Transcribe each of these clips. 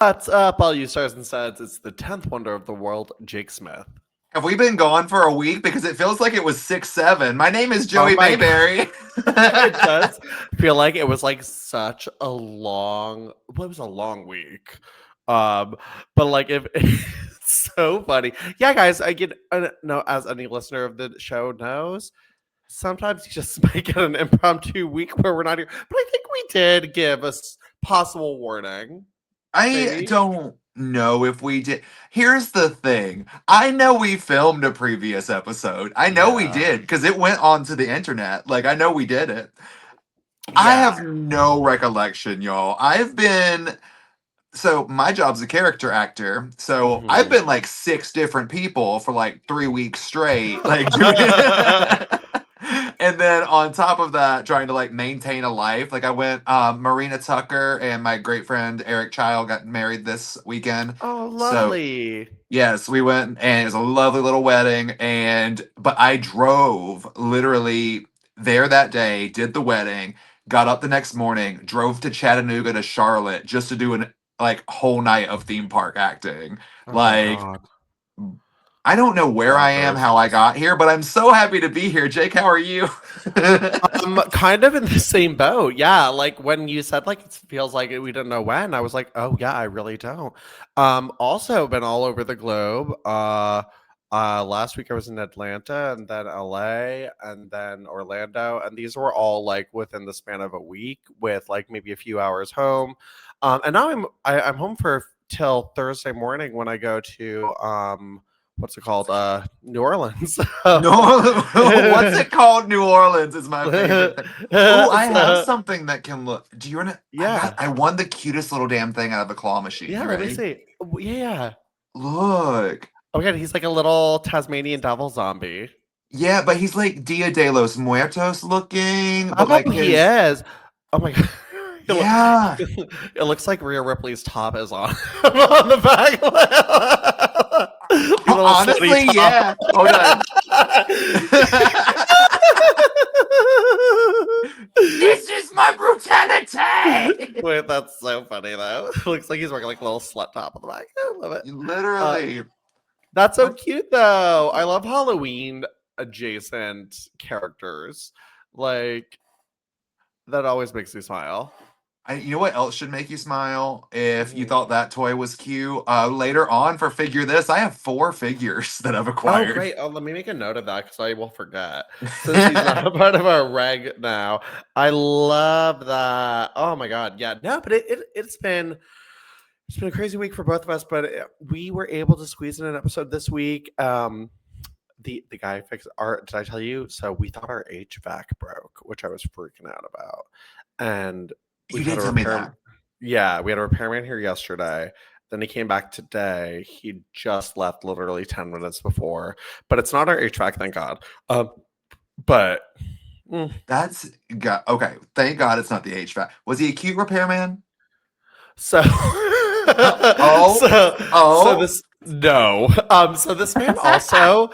What's up, all you stars and studs? It's the 10th wonder of the world, Jake Smith. Have we been gone for a week? Because it feels like it was 6-7. My name is Oh Joey my God. Mayberry. It does feel like it was like such a long, well, it was a long week. Um, but like if it's so funny. Yeah, guys, I get no, as any listener of the show knows, sometimes you just might get an impromptu week where we're not here. But I think we did give us possible warning. I Maybe. don't know if we did. Here's the thing. I know we filmed a previous episode. I know we Yeah. did because it went onto the internet. Like, I know we did it. I Yeah. have no recollection, y'all. So my job's a character actor. So I've Mhm. been like 6 different people for like 3 weeks straight, like doing and then on top of that, trying to like maintain a life. Like I went, Marina Tucker and my great friend Eric Child got married this weekend. Oh, So lovely. yes, we went and it was a lovely little wedding. But I drove literally there that day, did the wedding, got up the next morning, drove to Chattanooga to Charlotte just to do an like whole night of theme park acting. Oh my Like God. I don't know where I am, how I Celebrations. got here, but I'm so happy to be here. Jake, how are you? Kind of in the same boat. Yeah. Like when you said like it feels like we didn't know when, I was like, oh yeah, I really don't. Also been all over the globe. Last week I was in Atlanta and then LA and then Orlando, and these were all like within the span of a week with like maybe a few hours home. And now I'm home for till Thursday morning when I go to what's it called? New Orleans. No, what's it called? New Orleans is my favorite thing. Oh, I have So, something that can look. Do you want to? yeah. I won the cutest little damn thing out of the claw machine. Yeah, You let me ready? see. Yeah. Look. Oh my God, he's like a little Tasmanian devil zombie. Yeah, but he's like Dia de los Muertos looking, but Oh, like he his. is. Oh my God. Yeah. It looks like Rhea Ripley's top is on on the back. The little sweaty Honestly, top. yeah. Hold on. This is my brutality. Wait, that's so funny though. Looks like he's wearing like a little slut top on the back. I love it. Uh, Literally. That's so What? cute though. I love Halloween adjacent characters. Like that always makes me smile. You know what else should make you smile if you Mhm. thought that toy was cute? Later on for Figure This, I have 4 figures that I've Oh, acquired. great. Oh, let me make a note of that because I will forget. Since he's not a part of our reg now. I love that. Oh my God. Yeah. No, but it's been a crazy week for both of us, but we were able to squeeze in an episode this week. The guy fixed our, did I tell you? So we thought our HVAC broke, which I was freaking out about. And You we've had didn't a tell me that. yeah, we had a repairman here yesterday. Then he came back today. He just left literally 10 minutes before. But it's not our HVAC, thank God. But mm, That's got okay. Thank God it's not the HVAC. Was he a cute repairman? so Oh, so oh. this no. So this man also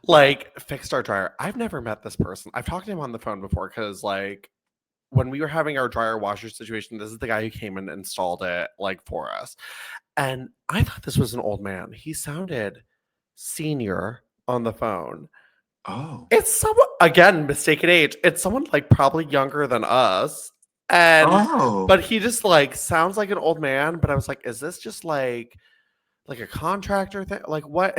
like fixed our dryer. I've never met this person. I've talked to him on the phone before because like when we were having our dryer washer situation, this is the guy who came and installed it like for us. And I thought this was an old man. He sounded senior on the phone. Oh. It's someone again, mistaken age. It's someone like probably younger than us. And Oh. but he just like sounds like an old man. But I was like, is this just like a contractor thing? Like what?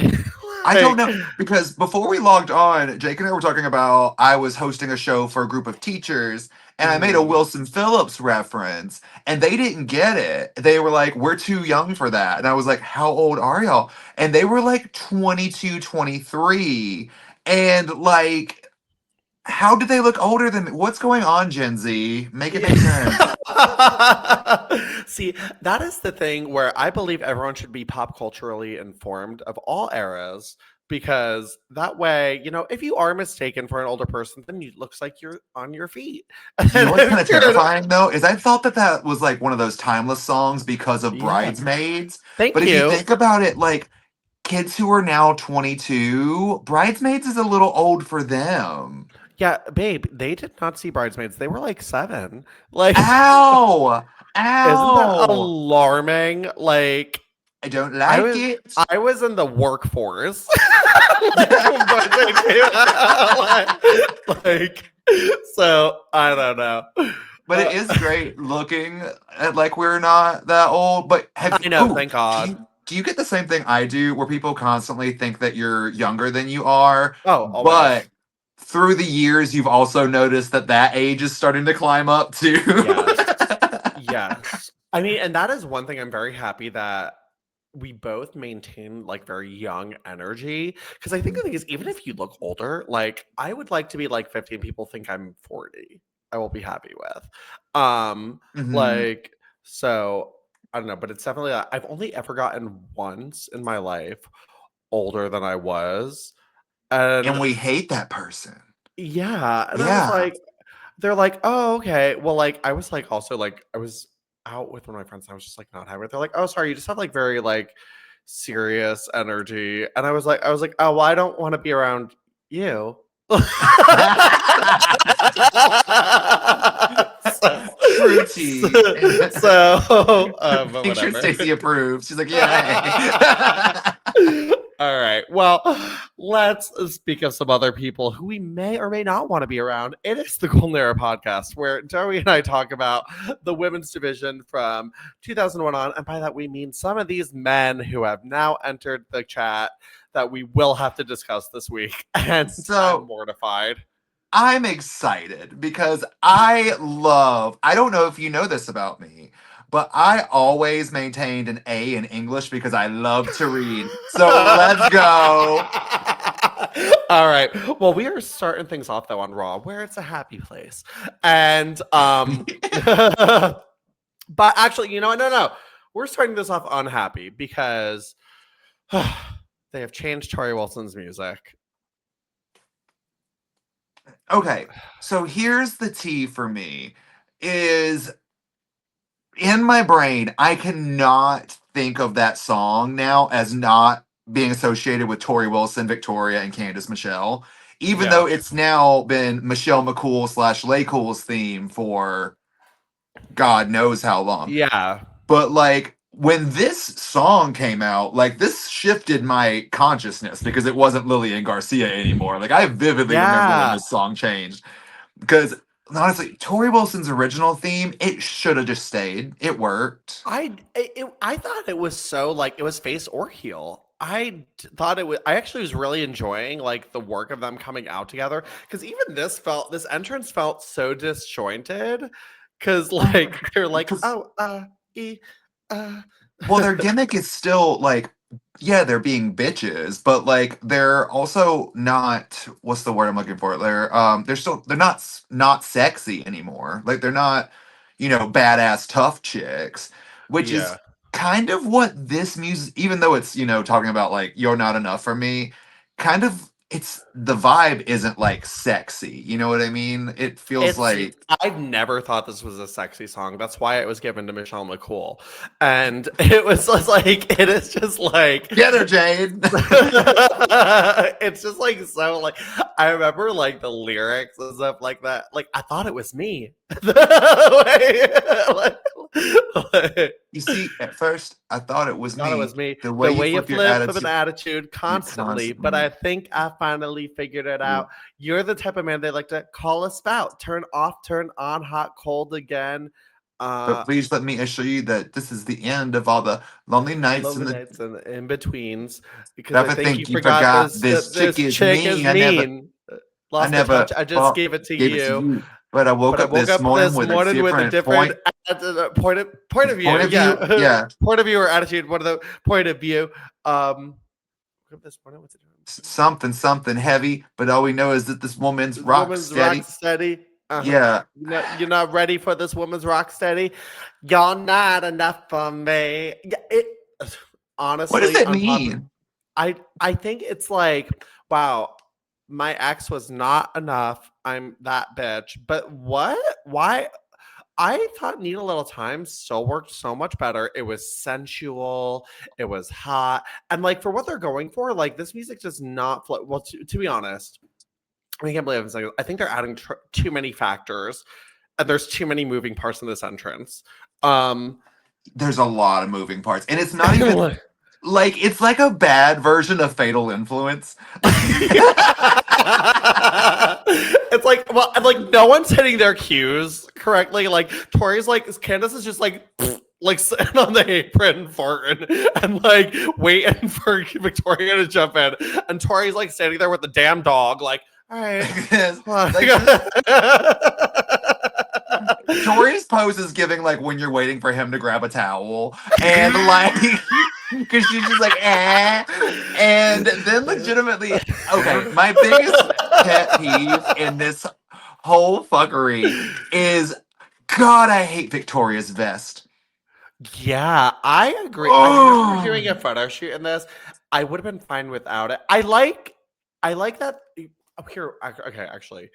I don't Like, know because before we logged on, Jake and I were talking about I was hosting a show for a group of teachers and I made a mhm. Wilson Phillips reference and they didn't get it. They were like, "We're too young for that." And I was like, "How old are y'all?" And they were like 22, 23. And like how did they look older than me? What's going on, Gen Z? Make it make sense. Yeah. See, that is the thing where I believe everyone should be pop culturally informed of all eras because that way, you know, if you are mistaken for an older person, then it looks like you're on your feet. You know And what's kind if of you're, terrifying though is I thought that that was like one of those timeless songs because of yeah, Bridesmaids. But thank if you you. think about it, like kids who are now 22, Bridesmaids is a little old for them. Yeah, babe, they did not see Bridesmaids. They were like 7. Like, Ow! Isn't that Ow! alarming? Like, I don't I like was it. I was in the workforce. Like, when they came out, like, so I don't know. But it is great looking at like we're not that old. But I know, thank God. do you get the same thing I do where people constantly think that you're younger than you are? Oh, But always. through the years, you've also noticed that that age is starting to climb up too. Yes. Yes. I mean, and that is one thing I'm very happy that we both maintain like very young energy. Because I think the thing is, even if you look older, like I would like to be like 15, people think I'm 40. I will be happy with. Mhm. Like, so I don't know, but it's definitely I've only ever gotten once in my life older than I was. And And we hate that person. yeah, and I was Yeah. like, they're like, "Oh, okay." Well, like, I was like, also like, I was out with one of my friends, and I was just like not having it. They're like, "Oh, sorry, you just have like very like serious energy," and I was like, "Oh, well, I don't want to be around you." so, Fruity. but Make sure whatever. Stacy approves. She's like, yay. All right. Well, let's speak of some other people who we may or may not want to be around. It is the Golden Era podcast where Joey and I talk about the women's division from 2001 on. And by that, we mean some of these men who have now entered the chat that we will have to discuss this week. And I'm So mortified. I'm excited because I don't know if you know this about me, but I always maintained an A in English because I love to read. So let's go. All right. Well, we are starting things off though on Raw, where it's a happy place. And but actually, you know what? No. We're starting this off unhappy because they have changed Torrie Wilson's music. Okay, so here's the tea for me is in my brain, I cannot think of that song now as not being associated with Tori Wilson, Victoria, and Candice Michelle, even Yeah. though it's now been Michelle McCool slash Laycool's theme for God knows how long. Yeah. But like when this song came out, like this shifted my consciousness because it wasn't Lillian Garcia anymore. Like I vividly remember when Yeah. this song changed because honestly, Tori Wilson's original theme, it should have just stayed. It worked. I thought it was so like it was face or heel. Thought it was. I actually was really enjoying like the work of them coming out together because even this entrance felt so disjointed because like they're like Because oh e uh well, their gimmick is still like, yeah, they're being bitches, but like they're also not. What's the word I'm looking for? They're not sexy anymore. Like they're not, badass tough chicks, which is yeah. kind of what this music. Even though it's talking about like you're not enough for me, kind of it's the vibe isn't like sexy. You know what I mean? It feels It's like I've never thought this was a sexy song. That's why it was given to Michelle McCool. And it was just like it is just like get her, Jade. it's just like so like I remember like the lyrics and stuff like that. Like I thought it was me. You see, at first I thought it was Thought it me. was me. The way The you way you flip your flip with an attitude, attitude you constantly, but constantly. I think I finally figured it Mm. out. You're the type of man they like to call a spout. Turn off, turn on, hot, cold again. But please let me assure you that this is the end of all the lonely nights Lonely and the. nights and in betweens because I Never think you think you forgot forgot this chick this is chick is me. mean. I Lost my touch. never I just gave it to gave it to you. you. But I woke But I up woke this up morning this with a morning with a different different point. point of view. Point of view, Yeah, yeah. point of view or attitude. One of the point of view. Woke up this morning with a different Something heavy. But all we know is that this woman's this rock woman's rock steady. steady. Yeah. You're not ready for this woman's rock steady. You're not enough for me. Yeah, it What does honestly that unpopular. mean? I think it's like, wow, my ex was not enough. I'm that bitch. But what? Why? I thought Need a Little Time still worked so much better. It was sensual, it was hot, and like for what they're going for, like this music does not flow. Well, to be honest, I can't believe I'm saying this. I think they're adding too many factors and there's too many moving parts in this entrance. Um, There's a lot of moving parts, and it's not even like it's like a bad version of Fatal Influence. It's like, well, and like no one's hitting their cues correctly. Like Torrie's like, Candace is just like sitting on the apron farting and like waiting for Victoria to jump in, and Torrie's like standing there with the damn dog, like, all right. Torrie's pose is giving like when you're waiting for him to grab a towel, and like because she's just like and then legitimately, okay, my biggest pet peeve in this whole fuckery is, God, I hate Victoria's vest. Yeah, I agree. I remember doing a photo shoot in this. I would have been fine without it. I like that. Here, okay, actually,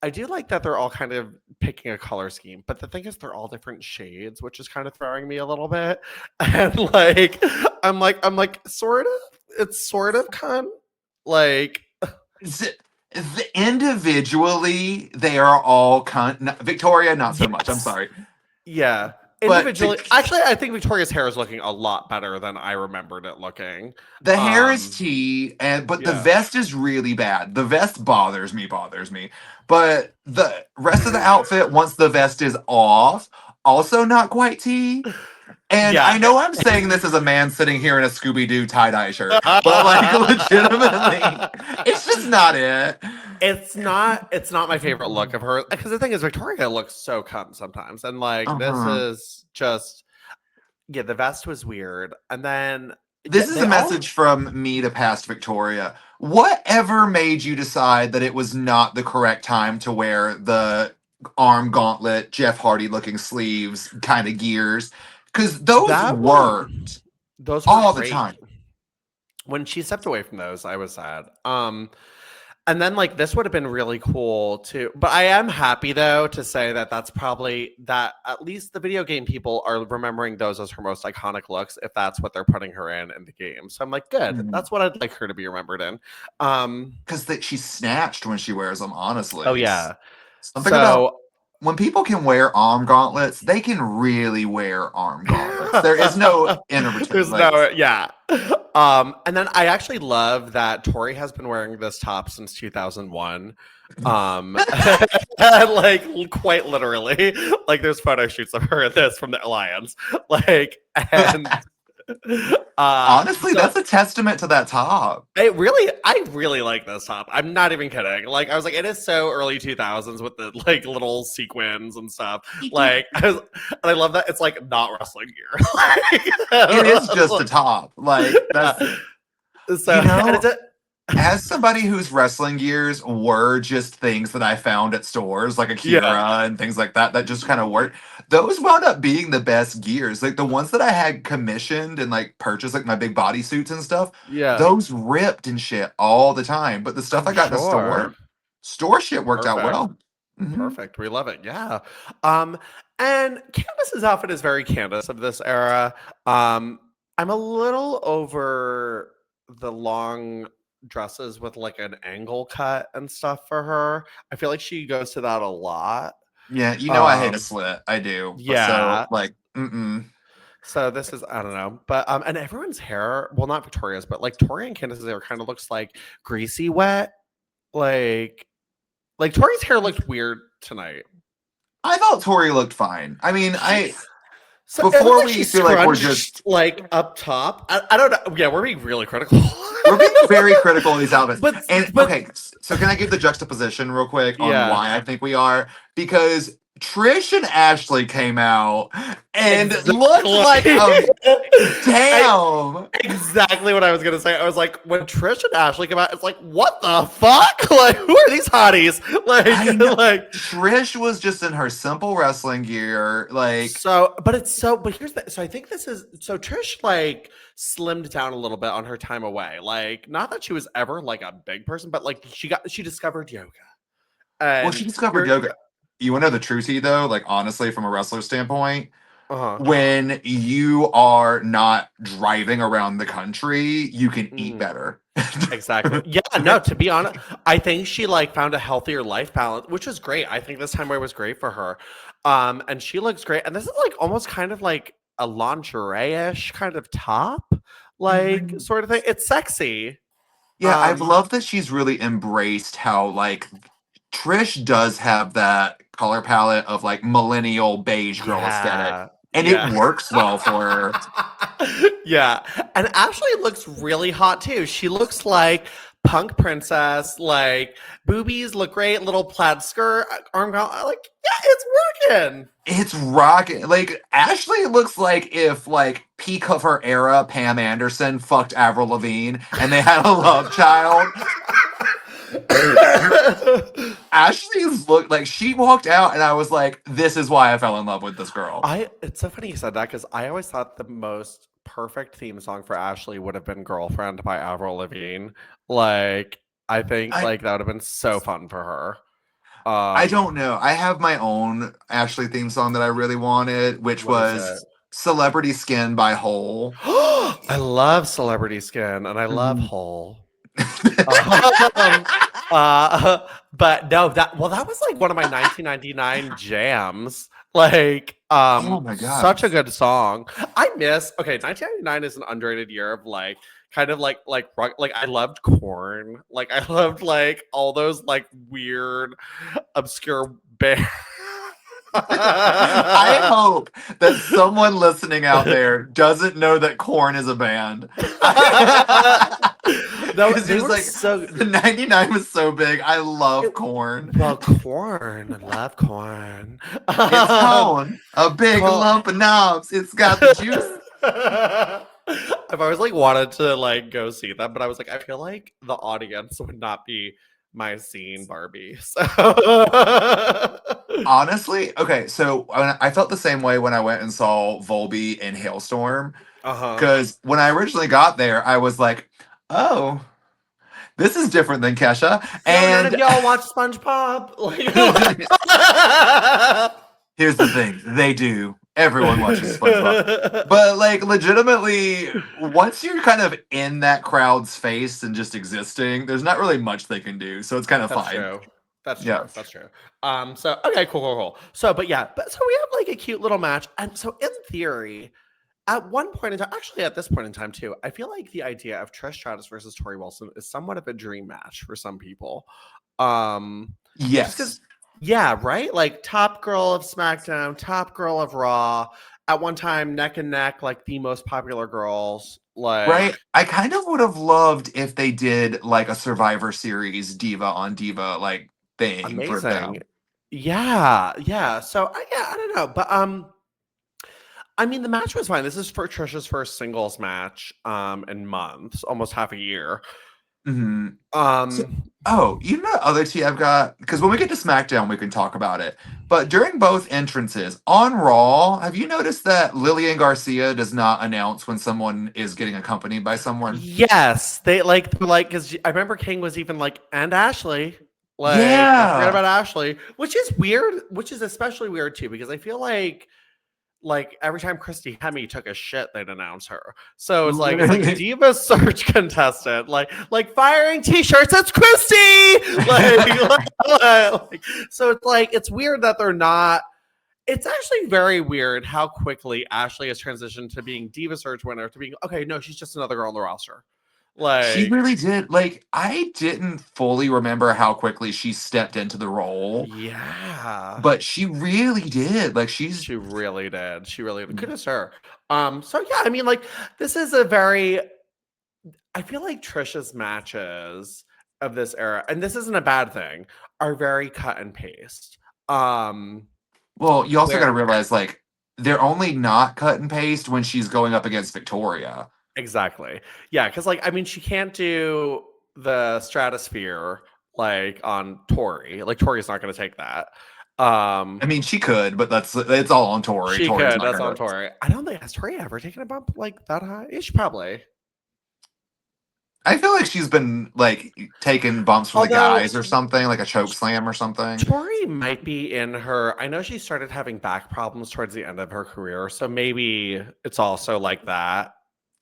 I do like that they're all kind of picking a color scheme, but the thing is, they're all different shades, which is kind of throwing me a little bit. And like, I'm like, sort of. It's sort of like. Individually, they are all Victoria, not so much. I'm sorry. Yeah. Individually, actually, I think Victoria's hair is looking a lot better than I remembered it looking. The hair is tea, but the vest is really bad. The vest bothers me. But the rest of the outfit, once the vest is off, also not quite tea. And I know I'm saying this as a man sitting here in a Scooby-Doo tie-dye shirt, but like legitimately, it's just not it. It's not my favorite look of her, because the thing is, Victoria looks so cunt sometimes, and like this is just the vest was weird, and then this is a message from me to past Victoria. Whatever made you decide that it was not the correct time to wear the arm gauntlet, Jeff Hardy looking sleeves kind of gears? Because those worked. Those were all great. The time. When she stepped away from those, I was sad. And then like this would have been really cool too. But I am happy though to say that that's probably that at least the video game people are remembering those as her most iconic looks, if that's what they're putting her in the game. So I'm like, good. Mm-hmm. That's what I'd like her to be remembered in. Because she's snatched when she wears them, honestly. Oh yeah. Something about when people can wear arm gauntlets, they can really wear arm gauntlets. There is no in between. There's no, yeah. And then I actually love that Torrie has been wearing this top since 2001. Like quite literally, like there's photo shoots of her in this from the Alliance. Like, and honestly, that's a testament to that top. I really like this top. I'm not even kidding. Like I was like, it is so early 2000s with the like little sequins and stuff. Like, and I love that it's like not wrestling gear. Like, it is just a top. Like that's so. You know, as somebody whose wrestling gears were just things that I found at stores like Akira and things like that just kind of worked, those wound up being the best gears. Like the ones that I had commissioned and like purchased, like my big bodysuits and stuff, those ripped and shit all the time. But the stuff I got in the store shit worked out well. Mm-hmm. Perfect. We love it. Yeah. And Candace's outfit is very Candace of this era. I'm a little over the long dresses with like an angle cut and stuff for her. I feel like she goes to that a lot. Yeah, you know, I hate a slit. I do. Yeah. So, like, So this is, I don't know, but and everyone's hair, well, not Victoria's, but like Torrie and Candace's hair kind of looks like greasy wet. Like Torrie's hair looked weird tonight. I thought Torrie looked fine. I mean, so before we feel like we're just like up top, I don't know. Yeah, we're being really critical. We're being very critical of these outfits. But okay, so can I give the juxtaposition real quick on why I think we are? Because Trish and Ashley came out and looked like damn. Exactly what I was gonna say. I was like, when Trish and Ashley came out, it's like, what the fuck? Like, who are these hotties? Like Trish was just in her simple wrestling gear, like but here's the so I think this is so Trish like slimmed down a little bit on her time away. Like, not that she was ever like a big person, but like she discovered yoga. Well, she discovered yoga. You want to know the true tea, though? Like, honestly, from a wrestler standpoint, Uh-huh. when you are not driving around the country, you can eat Mm. better. Exactly. Yeah, no, to be honest, I think she like found a healthier life balance, which is great. I think this time away was great for her. And she looks great. And this is like almost kind of like a lingerie-ish kind of top, like Mhm. sort of thing. It's sexy. Yeah, I've Um, loved that she's really embraced how like Trish does have that color palette of like millennial beige girl aesthetic, yeah, and it yeah. works well for her. Yeah. And Ashley looks really hot too. She looks like punk princess, like boobies look great, little plaid skirt, arm like, yeah, it's working. It's rocking. Like Ashley looks like if like peak of her era Pam Anderson fucked Avril Lavigne and they had a love child. Ashley's look like she walked out and I was like, this is why I fell in love with this girl. It's so funny you said that because I always thought the most perfect theme song for Ashley would have been Girlfriend by Avril Lavigne. Like, I think I like that would have been so fun for her. I don't know. I have my own Ashley theme song that I really wanted, which What is it? was Celebrity Skin by Hole. I love Celebrity Skin and I love Mhm. Hole. Um, but no, that was like one of my 1999 jams. Like, Oh my such a gosh. good song. I miss 1999 is an underrated year of like kind of like I loved Corn. Like I loved like all those like weird obscure bands. I hope that someone listening out there doesn't know that Korn is a band. No, Because he they was were like, so the 99 was so big. I love it, Korn. well, Corn. I love Corn. It's cone, a big Col- lump of knobs. It's got the juice. I've always like wanted to like go see them, but I was like, I feel like the audience would not be my scene, Barbie. So Honestly, okay, so I felt the same way when I went and saw Volby in Hailstorm. uh-huh. Because when I originally got there, I was like, oh, this is different than Kesha. So none of And y'all watch SpongeBob? Like, here's the thing, they do. Everyone watches SpongeBob. But like legitimately, once you're kind of in that crowd's face and just existing, there's not really much they can do. So it's kind of That's fine. true. That's Yeah. true. That's true. So okay, cool. So, but yeah, but so we have like a cute little match, and so in theory, at one point in time, actually at this point in time too, I feel like the idea of Trish Stratus versus Torrie Wilson is somewhat of a dream match for some people. Just because, Yes. yeah, right? Like top girl of SmackDown, top girl of Raw, at one time neck and neck, like the most popular girls. Right? Like I kind of would have loved if they did like a Survivor Series diva on diva like thing for amazing. them. Yeah. So I don't know. But I mean the match was fine. This is for Trisha's first singles match in months, almost half a year. Mhm. So, Um oh, you know, the other tea I've got because when we get to SmackDown, we can talk about it. But during both entrances on Raw, have you noticed that Lillian Garcia does not announce when someone is getting accompanied by someone? yes, they like because I remember King was even like, and Ashley. Like, don't forget Yeah. about Ashley, which is weird, which is especially weird too, because I feel like every time Christy Hemme took a shit, they'd announce her. So it's like Literally. Diva search contestant, like firing t-shirts, it's Christy! Like, so it's like it's weird that they're not. It's actually very weird how quickly Ashley has transitioned to being Diva Search winner to being okay. No, she's just another girl on the roster. She Like, really did. Like, I didn't fully remember how quickly she stepped into the role, yeah, but she really did. Like, she's she really did. She really did. Goodness her. So yeah, I mean, like, this is a very. I feel like Trisha's matches of this era, and this isn't a bad thing, are very cut and paste. Um, well, you also got to where realize, like, they're only not cut and paste when she's going up against Victoria. exactly. Yeah, because like I mean, she can't do the stratosphere like on Tori. Like Tori's not going to take that. I mean, she could, but it's all on Tori. She Tori's could. not That's on gonna. Tori. I don't think has Tori ever taken a bump like that high. Yeah, she probably. I feel like she's been like taking bumps from the Although guys or something, like a choke slam or something. Torrie might be in her. I know she started having back problems towards the end of her career, so maybe it's also like that.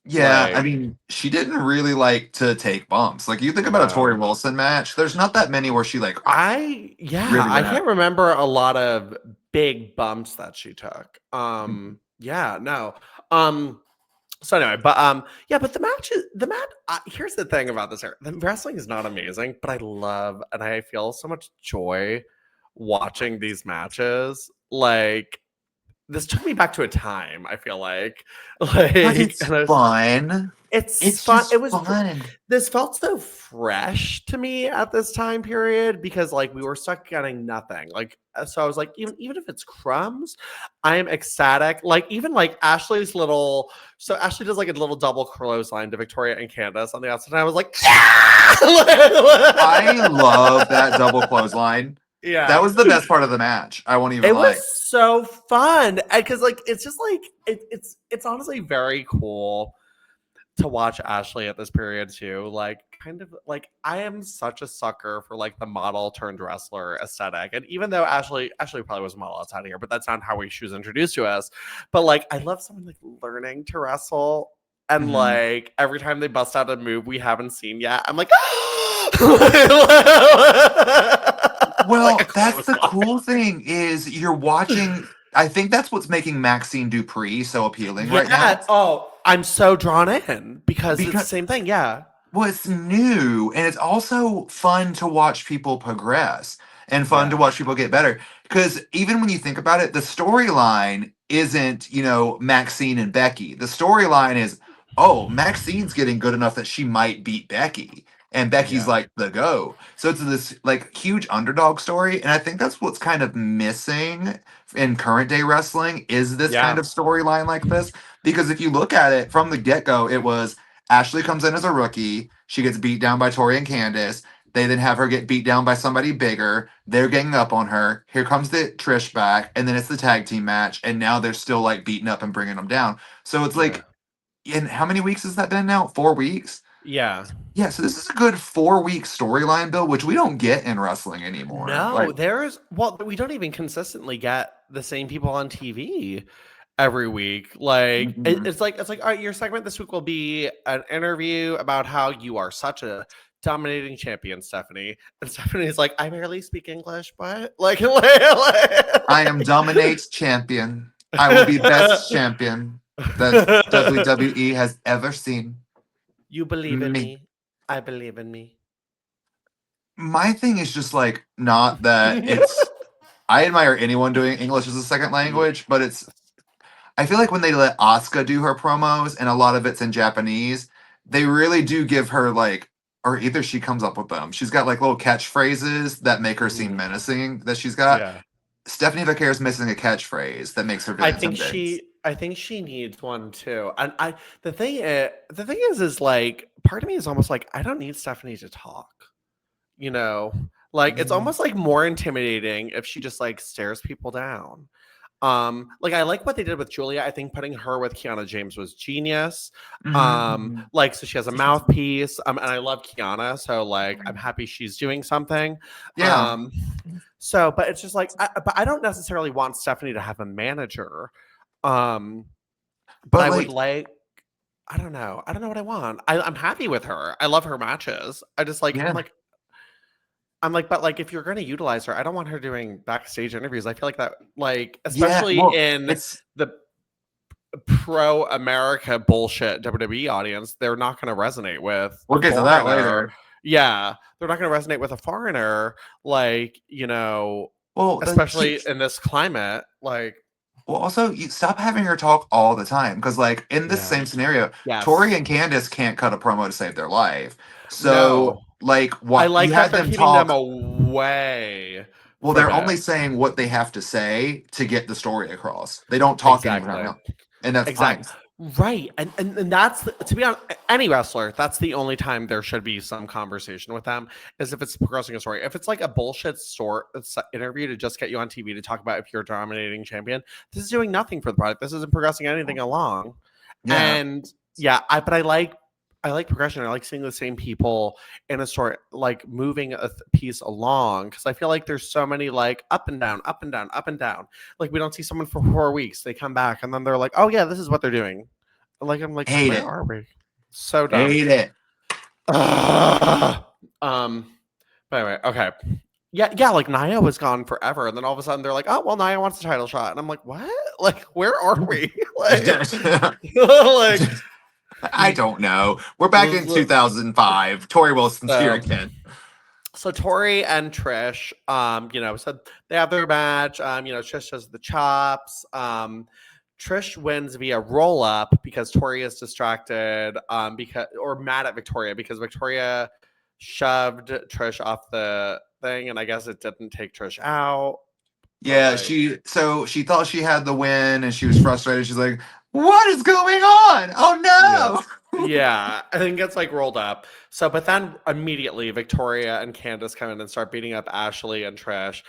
Yeah, I Like, mean, she didn't really like to take bumps. Like you think about a Tori no. Wilson match, there's not that many where she like Yeah, really I went at can't remember a lot of big bumps that she took. it. Yeah, no. Um, so anyway, but yeah, but the match. Here's the thing about this: the wrestling is not amazing, but I love and I feel so much joy watching these matches. Like this took me back to a time. I feel like, But like, it's and I was, fun. it's It's fun. just fun. This felt so fresh to me at this time period because like we were stuck getting nothing. Like so I was like, even if it's crumbs, I am ecstatic. Like even like Ashley's little so Ashley does like a little double clothesline to Victoria and Candace on the outside. And I was like, I love that double clothesline. That yeah. was the best part of the match. I won't even It was lie. so fun. Because like it's just like it's honestly very cool to watch Ashley at this period too. Like, kind of like I am such a sucker for like the model turned wrestler aesthetic. And even though Ashley probably was a model outside of here, but that's not how she was introduced to us. But like, I love someone like learning to wrestle. And Mhm. like every time they bust out a move we haven't seen yet, I'm like, like a Well, that's the clothesline. cool thing is you're watching. I think that's what's making Maxine Dupree so appealing right now Yeah. Oh, I'm so drawn in because it's the because same thing. Yeah. well, it's new and it's also fun to watch people progress and fun to Yeah. watch people get better. Because even when you think about it, the storyline isn't, Maxine and Becky. The storyline is, oh, Maxine's getting good enough that she might beat Becky. And Becky's Yeah. like the go. So it's this like huge underdog story. And I think that's what's kind of missing in current day wrestling is this kind Yeah. of storyline like this. Because if you look at it from the get-go, it was Ashley comes in as a rookie. She gets beat down by Tori and Candace. They then have her get beat down by somebody bigger. They're ganging up on her. Here comes the Trish back, and then it's the tag team match. And now they're still like beating up and bringing them down. So it's Yeah. like, in how many weeks has that been now? 4 weeks. Yeah. Yeah. So this is a good 4 week storyline build, which we don't get in wrestling anymore. No, Like, we don't even consistently get the same people on TV every week. Like mhm. it's like all right, your segment this week will be an interview about how you are such a dominating champion, Stephanie. And Stephanie's like, I barely speak English, but like, I am Dominate's champion. I will be best champion that WWE has ever seen. you believe in Me. me. I believe in me. My thing is just like not that it's I admire anyone doing English as a second Yeah. language, but it's I feel like when they let Asuka do her promos and a lot of it's in Japanese, they really do give her like or either she comes up with them. She's got like little catchphrases that make her seem Mhm. menacing that she's got. Yeah. Stephanie Vaquer is missing a catchphrase that makes her very intimidating. I think she needs one too. And the thing is like part of me is almost like I don't need Stephanie to talk. You know, like it's Mhm. almost like more intimidating if she just like stares people down. Like I like what they did with Julia. I think putting her with Kiana James was genius. Mhm. Like so she has a mouthpiece. And I love Kiana, so like I'm happy she's doing something. Yeah. Um, so but it's just like but I don't necessarily want Stephanie to have a manager. Um, but But I would like like I don't know. I don't know what I want. I'm happy with her. I love her matches. I just like yeah. I'm like, but like if you're gonna utilize her, I don't want her doing backstage interviews. I feel like that like Yeah, especially well, in it's the pro America bullshit WWE audience, they're not gonna resonate with a we'll get to that foreigner. later. Yeah. They're not gonna resonate with a foreigner, like, Well, the especially in this climate. Like, Well, also, you stop having her talk all the time because, like, in this yeah. same scenario, Tori Yes. and Candace can't cut a promo to save their life. So, No. like, I what you like that had they're them keeping them talk. away Well, from they're only it. saying what they have to say to get the story across. They don't talk anymore Exactly. now, and that's Exactly. fine. Right. And that's to be honest, any wrestler, that's the only time there should be some conversation with them is if it's progressing a story. If it's like a bullshit interview to just get you on TV to talk about if you're a dominating champion, this is doing nothing for the product. This isn't progressing anything along. Yeah, And yeah, but I like I like progression. I like seeing the same people in a story, like moving a piece along. Because I feel like there's so many like up and down, up and down, up and down. Like we don't see someone for 4 weeks. They come back and then they're like, "Oh yeah, this is what they're doing." Like I'm like, Hate where it. are we? So dumb. Hate it. Ugh. But anyway, okay. Yeah, like Nia was gone forever, and then all of a sudden they're like, "Oh, well, Nia wants a title shot," and I'm like, "What? Like, where are we?" like, like, I don't know. We're back in 2005. Torrie Wilson's here again. So Torrie and Trish, said they have their match. Trish does the chops. Trish wins via roll up because Torrie is distracted, or mad at Victoria because Victoria shoved Trish off the thing, and I guess it didn't take Trish out. Yeah, she thought she had the win and she was frustrated. She's like, "What is going on? Oh no!" Yeah, I think it's like rolled up. So, but then immediately Victoria and Candace come in and start beating up Ashley and Trish.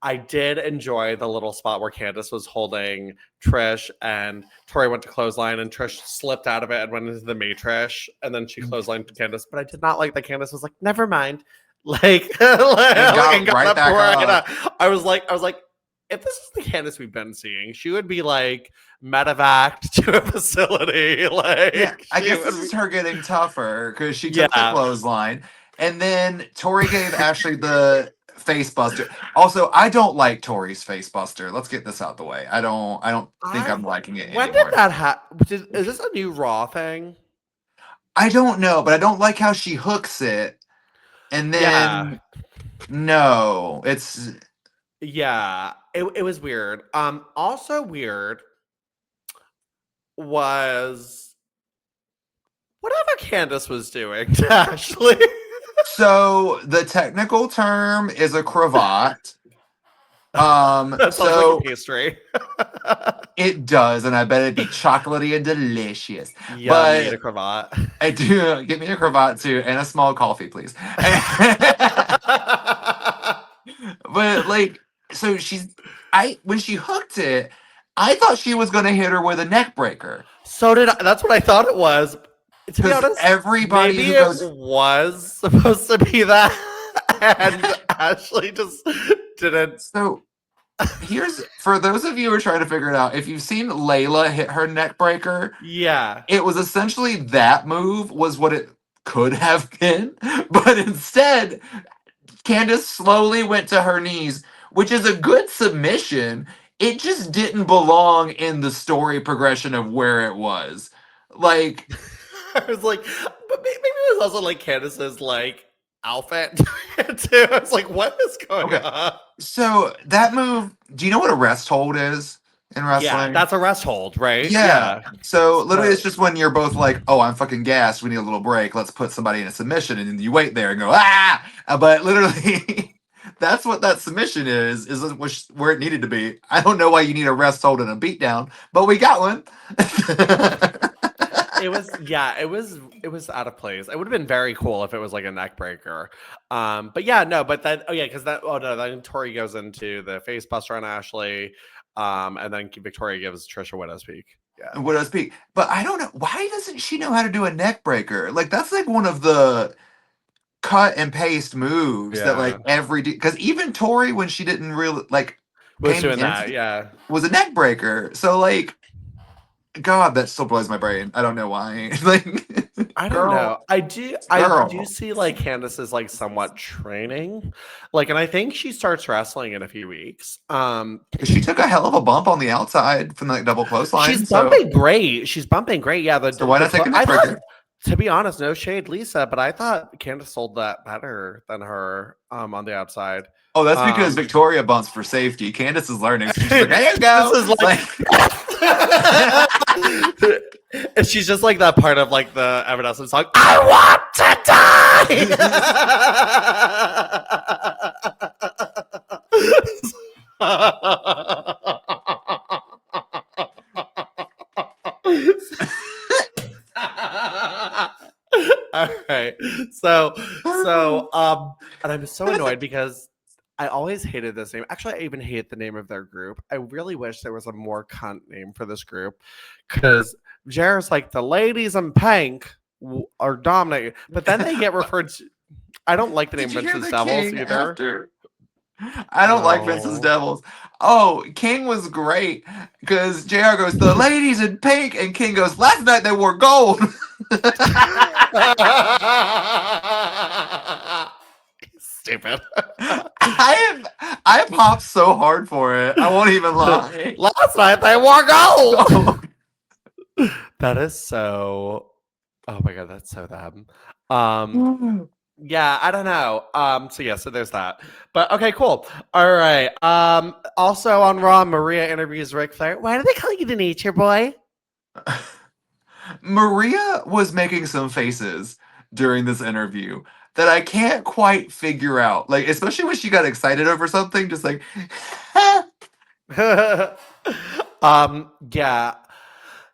I did enjoy the little spot where Candace was holding Trish and Torrie went to clothesline and Trish slipped out of it and went into the matrix and then she clotheslined to Candace. But I did not like that Candace was like, "Never mind." Like, and got right back up. I was like, if this is the Candace we've been seeing, she would be like medevaced to a facility. Like, yeah, I guess this is her getting tougher because she took the clothesline, and then Torrie gave Ashley the face buster. Also, I don't like Torrie's face buster. Let's get this out the way. I don't think I'm liking it when anymore. did that happen? Is this a new Raw thing? I don't know, but I don't like how she hooks it. And then no, it's it was weird. Also weird was whatever Candace was doing to Ashley. So the technical term is a cravat. That sounds like a pastry. It does, and I bet it'd be chocolately and delicious. Yeah, but I need a cravat. I do. Get me a cravat too, and a small coffee, please. But like, so when she hooked it, I thought she was going to hit her with a neck breaker. So did I. That's what I thought it was. To be honest, everybody maybe it was supposed to be that, and Ashley just didn't. So here's for those of you who are trying to figure it out. If you've seen Layla hit her neck breaker, it was essentially that move was what it could have been, but instead, Candace slowly went to her knees, which is a good submission. It just didn't belong in the story progression of where it was. Like, I was like, but maybe it was also like Candace's like outfit too. I was like, what is going on? So that move, do you know what a rest hold is in wrestling? Yeah, that's a rest hold, right? Yeah. So literally it's just when you're both like, "Oh, I'm fucking gassed. We need a little break. Let's put somebody in a submission." And then you wait there and go, "Ah!" But literally that's what that submission is where it needed to be. I don't know why you need a rest hold and a beatdown, but we got one. It was out of place. It would have been very cool if it was like a neck breaker. But then then Torrie goes into the face buster on Ashley. And then Victoria gives Trish a widow's peak. Yeah. Widow's peak. But I don't know. Why doesn't she know how to do a neck breaker? Like that's like one of the cut and paste moves that like because even Torrie when she didn't really like was doing that, was a neck breaker. So like God, that still blows my brain. I don't know why. Like I don't know. I do see like Candace's like somewhat training. Like, and I think she starts wrestling in a few weeks. She took a hell of a bump on the outside from the double close line. She's bumping great. She's bumping great. Yeah. So why not take a neck breaker? To be honest, no shade, Lisa, but I thought Candace sold that better than her on the outside. Oh, that's because Victoria bumps for safety. Candace is learning. So she's like, there you go. This is and she's just like that part of like the Evanescence song. I want to die. All right. So, and I'm so annoyed because I always hated this name. Actually, I even hate the name of their group. I really wish there was a more cunt name for this group because Jared's like the ladies in pink. or dominate. But then they get referred to. I don't like the name Did you hear Vince's the Devils king either. after? I don't like Vince's No. Devils. Oh, King was great because JR goes, the ladies in pink, and King goes, last night they wore gold. Stupid. I popped so hard for it. I won't even lie. Last night they wore gold. That is so. Oh my god, that's so them. Yeah, I don't know. So there's that. But okay, cool. All right. Also on Raw, Maria interviews Ric Flair. Why do they call you the Nature Boy? Maria was making some faces during this interview that I can't quite figure out. Like, especially when she got excited over something, just like Yeah.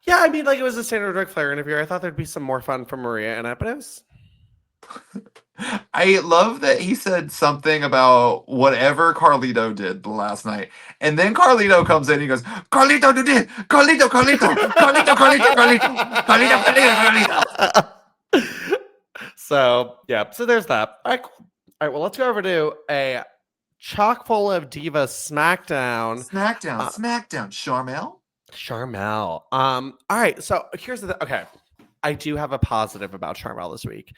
Yeah, I mean, like, it was a standard Ric Flair interview. I thought there'd be some more fun for Maria in it, but it was. I love that he said something about whatever Carlito did the last night. And then Carlito comes in and he goes, Carlito do this! Carlito, Carlito! Carlito, Carlito, Carlito! Carlito, Carlito, Carlito! So, yeah. So there's that. All right, cool. All right, well, let's go over to a chock full of Divas SmackDown. Smackdown. Sharmell? Sharmell. All right, so here's the okay. I do have a positive about Sharmell this week.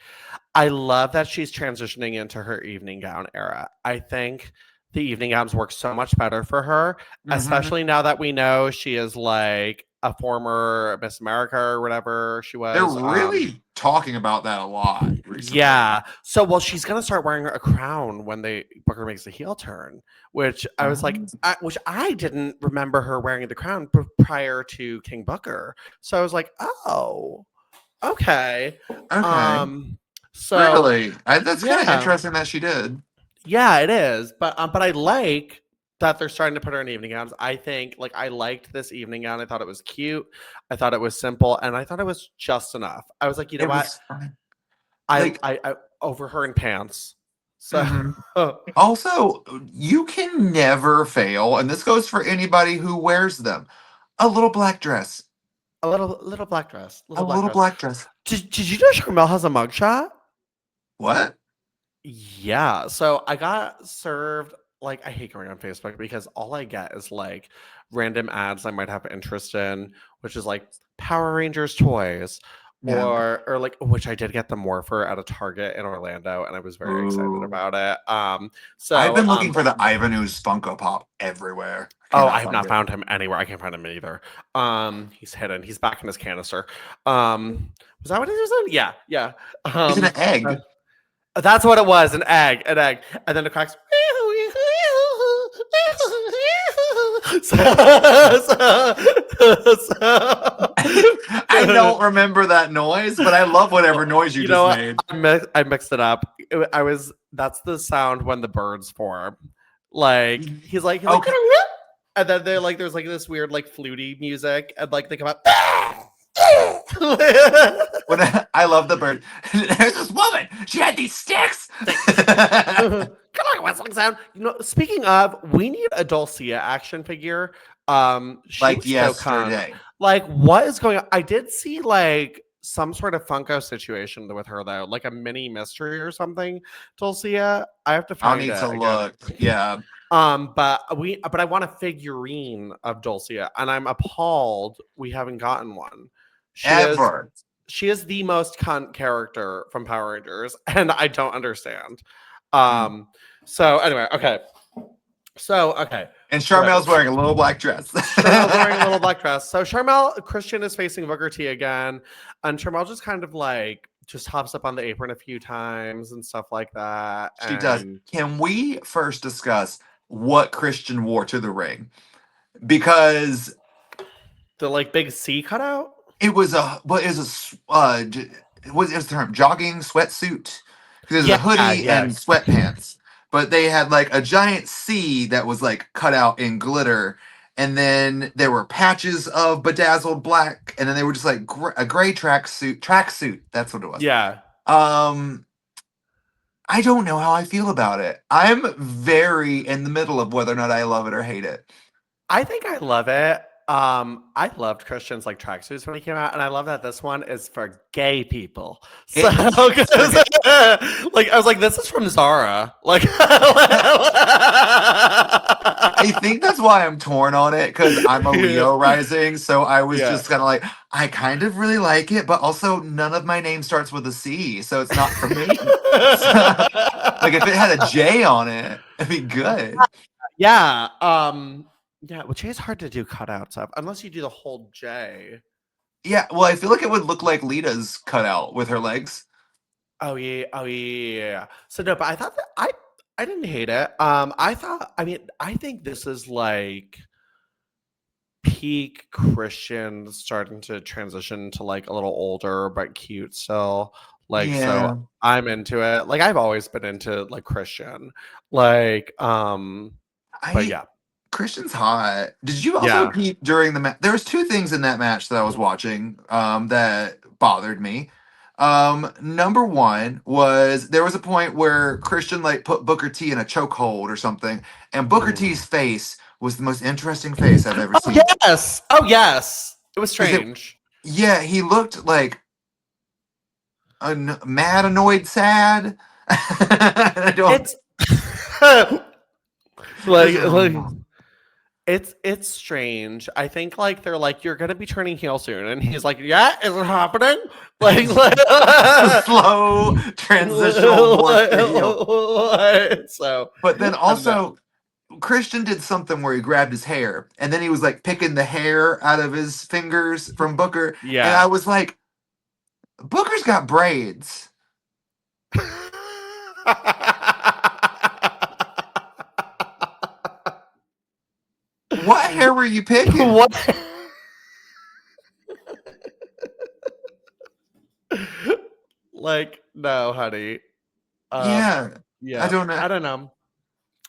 I love that she's transitioning into her evening gown era. I think the evening gowns work so much better for her, especially now that we know she is like a former Miss America or whatever she was. They're really talking about that a lot recently. Yeah. So, well, she's gonna start wearing a crown when Booker makes a heel turn, which I was like, which I didn't remember her wearing the crown prior to King Booker. So I was like, oh, okay. So really, that's kind of interesting that she did. Yeah, it is. But I like that they're starting to put her in evening gowns. I think like I liked this evening gown. I thought it was cute. I thought it was simple, and I thought it was just enough. I was like, you know what? I over her in pants. So also, you can never fail, and this goes for anybody who wears them. A little black dress. A little black dress. Black dress. Did you know Sharmell has a mugshot? What? Yeah. So I got served, like, I hate going on Facebook because all I get is like random ads I might have interest in, which is like Power Rangers toys. Or like, which I did get the Morpher at a Target in Orlando, and I was very excited about it. So I've been looking for the Ivanhoe's Funko Pop everywhere. I have not found him anywhere. I can't find him either. He's hidden. He's back in his canister. Was that what it was in? Yeah. He's in an egg. That's what it was, an egg. And then the cracks. I don't remember that noise, but I love whatever noise you just made. I mixed it up. That's the sound when the birds form. Like he's like okay. And then they're like, there's like this weird like fluty music, and like they come out. I love the bird. There's this woman. She had these sticks. Kind of like a whistling sound. Speaking of, we need a Dulcia action figure. Like yesterday. Like, what is going on? I did see like some sort of Funko situation with her though, like a mini mystery or something. Dulcia, I have to find it. I'll need to look. Yeah. But I want a figurine of Dulcia, and I'm appalled we haven't gotten one. She is the most cunt character from Power Rangers, and I don't understand. So anyway, okay. And Sharmell's wearing a little black dress. Sharmell's wearing a little black dress. So Christian is facing Booker T again, and Sharmell just kind of like just hops up on the apron a few times and stuff like that. She does. Can we first discuss what Christian wore to the ring? Because the like big C cutout. It was the term jogging sweatsuit. There's a hoodie and sweatpants, but they had like a giant C that was like cut out in glitter, and then there were patches of bedazzled black, and then they were just like a gray tracksuit. That's what it was. Yeah. I don't know how I feel about it. I'm very in the middle of whether or not I love it or hate it. I think I love it. I loved Christian's like tracksuits when he came out, and I love that this one is for gay people. So, It is for 'cause, like, I was like, this is from Zara. Like, I think that's why I'm torn on it because I'm a yeah, Leo rising. So I was yeah. just kind of like, I kind of really like it, but also none of my name starts with a C, so it's not for me. So, like if it had a J on it, it'd be good. Yeah. Yeah, which is hard to do cutouts of unless you do the whole J. Yeah, well, I feel like it would look like Lita's cutout with her legs. Oh yeah, oh yeah. So no, but I thought that I didn't hate it. I mean, I think this is like peak Christian starting to transition to like a little older but cute still. Like, so Yeah. I'm into it. Like I've always been into like Christian. Like, but I yeah. Christian's hot. Did you also Yeah. peep during the match? There was two things in that match that I was watching that bothered me. Number one was there was a point where Christian like put Booker T in a chokehold or something, and Booker Mm. T's face was the most interesting face I've ever Oh seen. yes. Oh yes. It was Because strange. yeah, he looked like mad, annoyed, sad. I don't. It's It was like wrong. it's strange. I think like they're like you're gonna be turning heel soon, and he's like, yeah, is it happening? Like, The slow transitional morph to heel. so But then I don't know. also Christian did something where he grabbed his hair and then he was like picking the hair out of his fingers from Booker. And I Yeah. was like, Booker's got braids. What hair were you picking? What? Like, no, honey. Yeah, I Yeah, don't know. I don't know.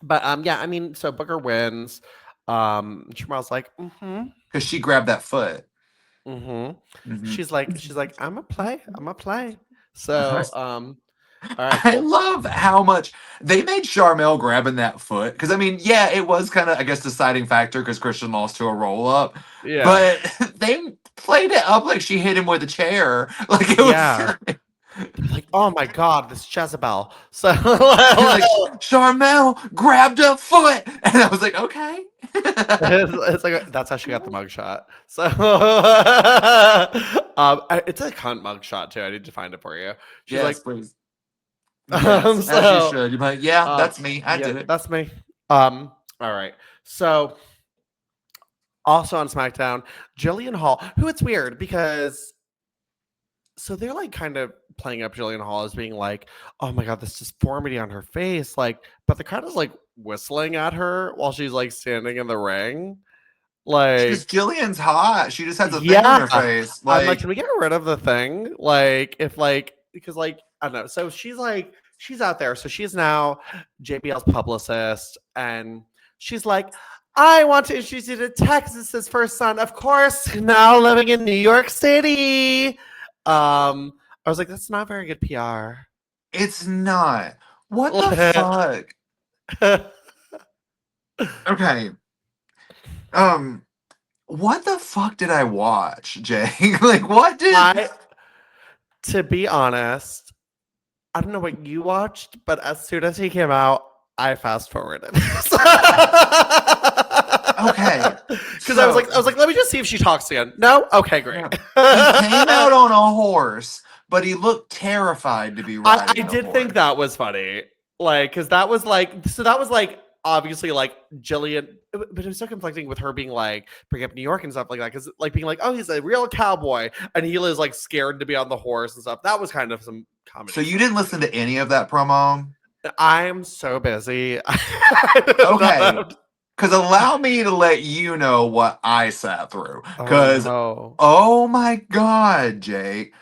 But yeah, I mean, so Booker wins. Sharmell's like, mm-hmm, Because she grabbed that foot. mm-hmm. Hmm. She's like, I'm a play. So, all right, I cool. love how much they made Sharmell grabbing that foot. Because, I mean, yeah, it was kind of, I guess, deciding factor because Christian lost to a roll up. Yeah. But they played it up like she hit him with a chair. Like it was Yeah. They're like, oh my god, this Jezebel. So like, Sharmell grabbed a foot. And I was like, okay. it's like that's how she got the mugshot. So it's a cunt mugshot too. I need to find it for you. She's like, Yes, please. Yes, as you so should. You're like, yeah, that's me. I yeah, did it. that's me. All right. So also on SmackDown, Jillian Hall, who it's weird because so they're like kind of playing up Jillian Hall as being like, oh my god, this disformity on her face, like, but the crowd is like whistling at her while she's like standing in the ring. Because Like, Jillian's hot. She just has a thing on yeah. her face. I'm like, Like, can we get rid of the thing? Like, if like because like I don't know. So she's like she's out there. So she's now JBL's publicist, and she's like, I want to introduce you to Texas's first son, of course, now living in New York City. I was like, that's not very good PR. it's not. What the fuck? Okay. Um, what the fuck did I watch, Jay? Like, what did To be honest, I don't know what you watched, but as soon as he came out, I fast forwarded. Okay. Because I was like, let me just see if she talks again. No? Okay, great. Yeah. He came out on a horse, but he looked terrified to be I riding a did horse. think that was funny. Like, because that was like obviously like Jillian, but it was so conflicting with her being like bring up New York and stuff like that. Because like being like, oh, he's a real cowboy, and he is like scared to be on the horse and stuff. That was kind of some comedy. So you didn't listen to any of that promo? I'm so busy. Okay. Because allow me to let you know what I sat through. Because, oh my God, Jake.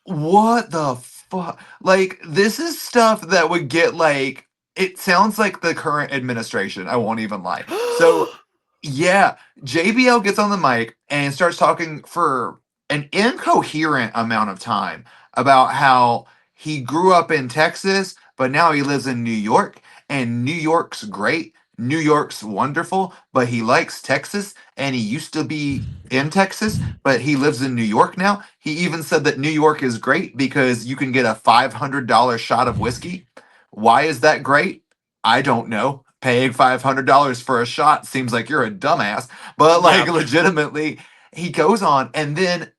What the fuck? Like, this is stuff that would get, like, it sounds like the current administration. I won't even lie. So, yeah, JBL gets on the mic and starts talking for an incoherent amount of time about how he grew up in Texas, but now he lives in New York, and New York's great. New York's wonderful, but he likes Texas, and he used to be in Texas, but he lives in New York now. He even said that New York is great because you can get a $500 shot of whiskey. Why is that great? I don't know. Paying $500 for a shot seems like you're a dumbass, but like Yeah. legitimately, he goes on, and then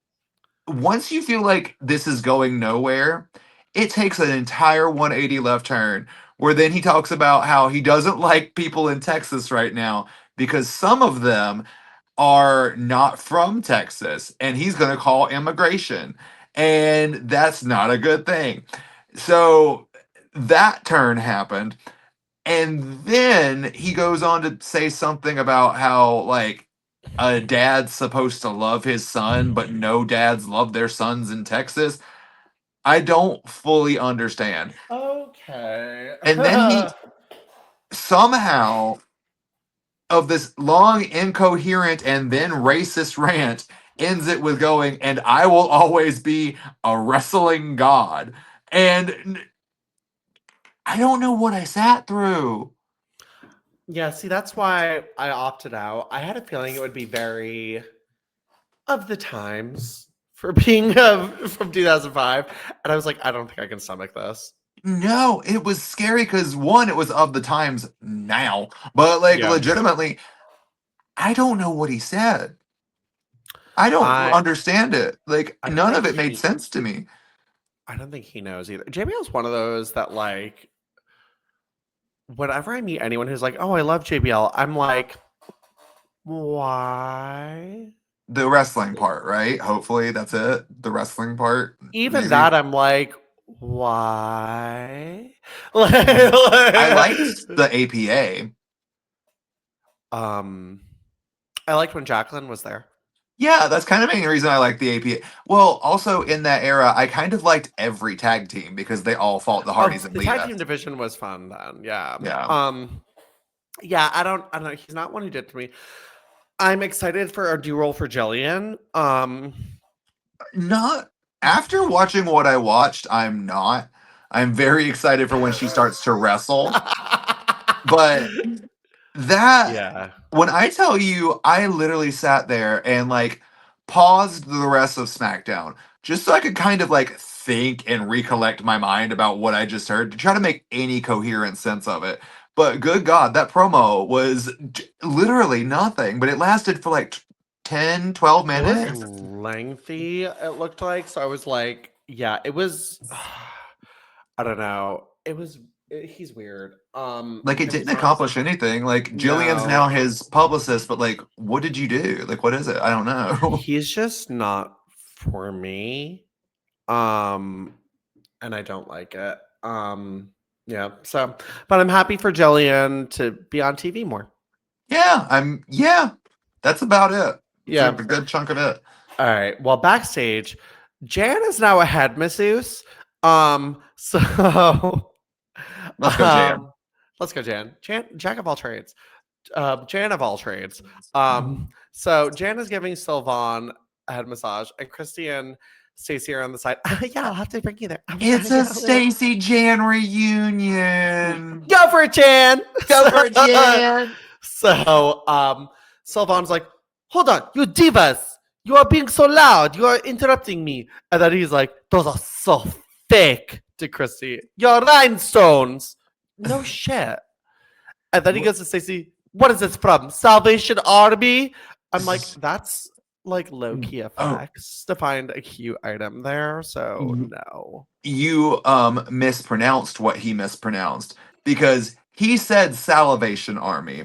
once you feel like this is going nowhere, it takes an entire 180 left turn where then he talks about how he doesn't like people in Texas right now because some of them are not from Texas and he's going to call immigration. And that's not a good thing. So that turn happened. And then he goes on to say something about how, like, a dad's supposed to love his son, but no dads love their sons in Texas. I don't fully understand. Okay. And then he somehow, of this long, incoherent, and then racist rant, ends it with going, and I will always be a wrestling god. And I don't know what I sat through. Yeah, see, that's why I opted out. I had a feeling it would be very of the times for being from 2005. And I was like, I don't think I can stomach this. No, it was scary because one, it was of the times now, but like Yeah. legitimately, I don't know what he said. I don't I understand it. Like I don't none of think it made he sense to me. I don't think he knows either. JBL's one of those that like whenever I meet anyone who's like, "Oh, I love JBL," I'm like, "Why?" The wrestling part, right? Hopefully that's it. The wrestling part, Even maybe. that, I'm like, "Why?" I liked the APA. um, I liked when Jacqueline was there. Yeah, that's kind of the main reason I like the APA. Well, also in that era, I kind of liked every tag team because they all fought the Oh, Hardys and the tag Lita. team division was fun then. Yeah. Yeah. Yeah, I don't know. He's not one who did to me. I'm excited for a do role for Jillian. Not after watching what I watched, I'm not. I'm very excited for when she starts to wrestle. But that Yeah. when I tell you, I literally sat there and like paused the rest of SmackDown just so I could kind of like think and recollect my mind about what I just heard to try to make any coherent sense of it. But good God, that promo was literally nothing, but it lasted for like 10, 12 It was minutes. lengthy, it looked like. So I was like, yeah, it was I don't know. He's weird. Like it And didn't he's not accomplish anything. Like Jillian's no. now his publicist, but like, what did you do? Like, what is it? I don't know. He's just not for me. Um and I don't like it. Yeah. So, but I'm happy for Jillian to be on TV more. Yeah, that's about it. It's a Yeah. good chunk of it. All right. Well, backstage, Jan is now a head masseuse. So Let's go, Jan. let's go, Jan. Jack of all trades. Jan of all trades. So Jan is giving Sylvan a head massage, and Christy and Stacy are on the side. Yeah, I'll have to bring you there. It's a Stacy Jan reunion. Go for it, Jan. Go for it, Jan. So Sylvan's like, hold on, you divas, you are being so loud, you are interrupting me. And then he's like, those are so fake to Christy. Your rhinestones. No shit. And then he goes to Stacy, what is this from? Salvation Army? I'm like, that's like low key effects to find a cute item there. So no. You mispronounced what he mispronounced because he said Salivation Army.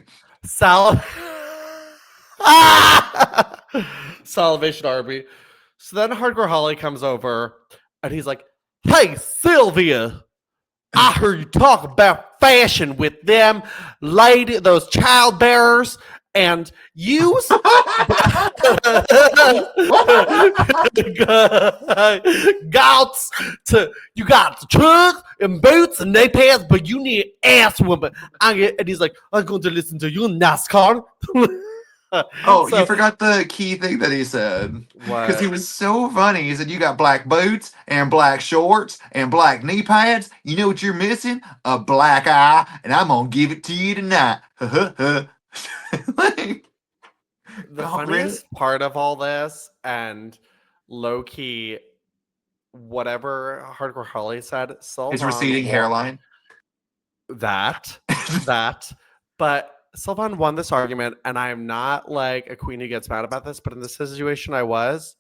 Salvation Army. So then Hardcore Holly comes over and he's like, hey, Sylvia, I heard you talk about fashion with them lady, those child bearers, and use gouts to you got the trunk and boots and knee pads, but you need ass woman. And he's like, I'm going to listen to you, NASCAR. Oh, you forgot the key thing that he said. Because he What? was so funny. He said, you got black boots and black shorts and black knee pads. You know what you're missing? A black eye. And I'm going to give it to you tonight. Like, The really? funniest part of all this, and low key, whatever Hardcore Holly said, His Sylvan receding won hairline. that, that, but Sylvan won this argument, and I am not like a queen who gets mad about this, but in this situation I was,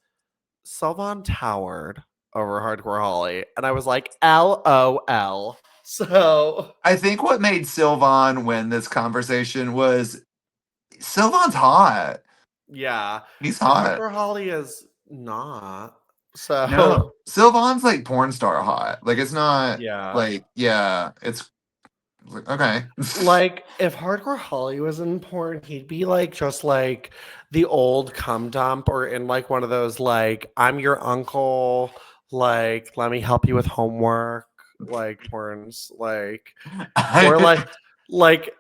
Sylvan towered over Hardcore Holly, and I was like, LOL. So I think what made Sylvan win this conversation was Sylvan's hot. yeah, He's and hot. Hardcore Holly is not. No, So Sylvan's like porn star hot. Like it's not yeah. like yeah, it's okay. Like if Hardcore Holly was in porn, he'd be like just like the old cum dump or in like one of those like I'm your uncle, like let me help you with homework, like porns, like or like